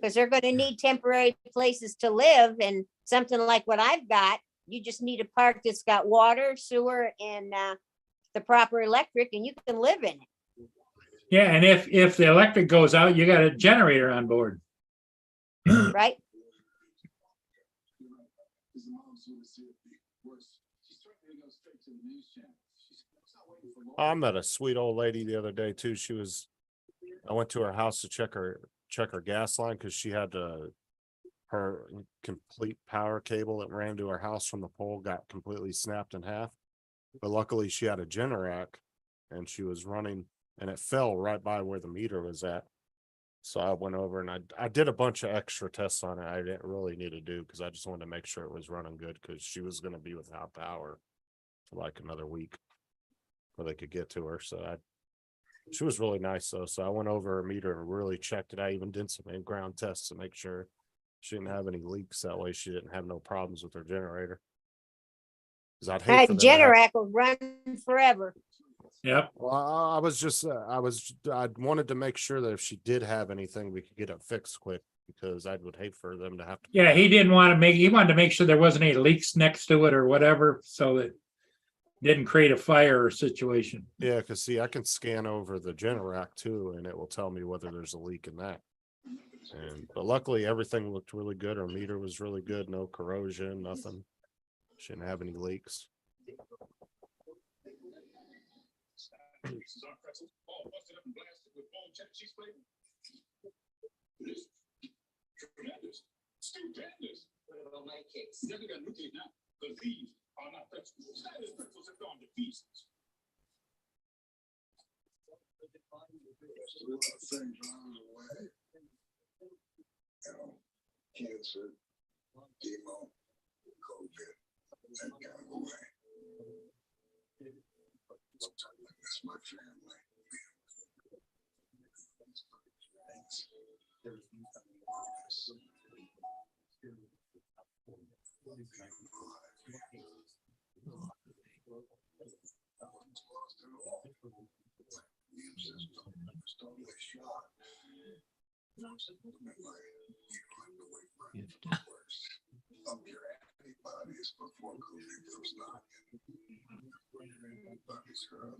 Because they're going to need temporary places to live, and something like what I've got, you just need a park that's got water, sewer, and the proper electric, and you can live in it. Yeah. And if the electric goes out, you got a generator on board. Right? I met a sweet old lady the other day too. I went to her house to check her gas line because she had her complete power cable that ran to her house from the pole got completely snapped in half. But luckily she had a Generac and she was running, and it fell right by where the meter was at. So I went over and I did a bunch of extra tests on it I didn't really need to do because I just wanted to make sure it was running good, because she was going to be without power for like another week before they could get to her. So she was really nice though. So I went over her meter and really checked it. I even did some in-ground tests to make sure she didn't have any leaks. That way she didn't have no problems with her generator. Because I'd hate That for them to have- Generac will run forever. Yep. Well, I wanted to make sure that if she did have anything, we could get it fixed quick, because I would hate for them to have to. Yeah. He wanted to make sure there wasn't any leaks next to it or whatever, so that didn't create a fire or situation. Yeah, because see, I can scan over the Generac too, and it will tell me whether there's a leak in that. But luckily, everything looked really good. Her meter was really good, no corrosion, nothing. She didn't have any leaks. Tremendous. Stupendous. What about my cakes? Never got new cake now. Because these are not pretzels. Status pretzels have gone to pieces. There's a lot of things along the way. Cancer, chemo, COVID, that kind of way. Sometimes I miss my family. Up your antibodies before COVID comes knocking. Antibodies are up.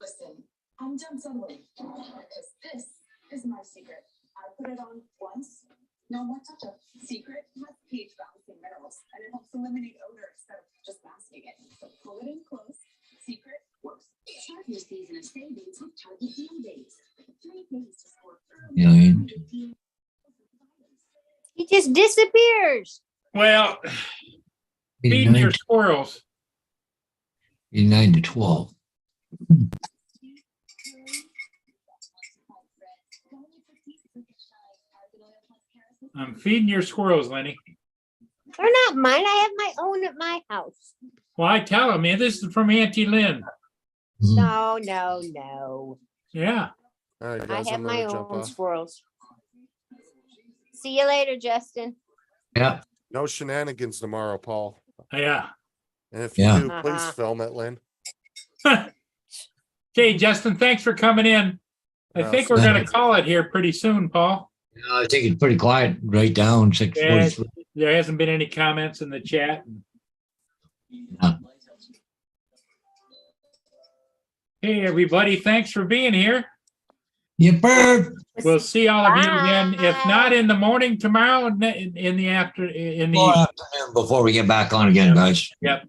Listen, I'm done settling because this is my secret. I put it on once, no more touch-up. Secret has pH balancing minerals and it helps eliminate odor instead of just masking it. So pull it in close. Secret works. Start your season of savings with Target Deal Days. 3 days to score early. Yeah. He just disappears. Well, Be feeding your 9, squirrels. be 9 to 12. I'm feeding your squirrels, Lenny. They're not mine. I have my own at my house. Well, I tell them, man, this is from Auntie Lynn. Mm. No, no, no. Yeah. All right, I guys, have I'm my gonna jump own off. squirrels. See you later, Justin. Yeah. No shenanigans tomorrow, Paul. Yeah. And if you Yeah. do, please Uh-huh. film it, Lynn. Okay, Justin, thanks for coming in. I Yeah, think so we're going to thanks. call it here pretty soon, Paul. I think it's pretty quiet right down Yeah, 6:43. there hasn't been any comments in the chat. Yeah. Hey, everybody, thanks for being here. Yipper. We'll see all of you again, if not Bye. in the morning tomorrow, in the afternoon. More afternoon before we get back on again, guys. Yep.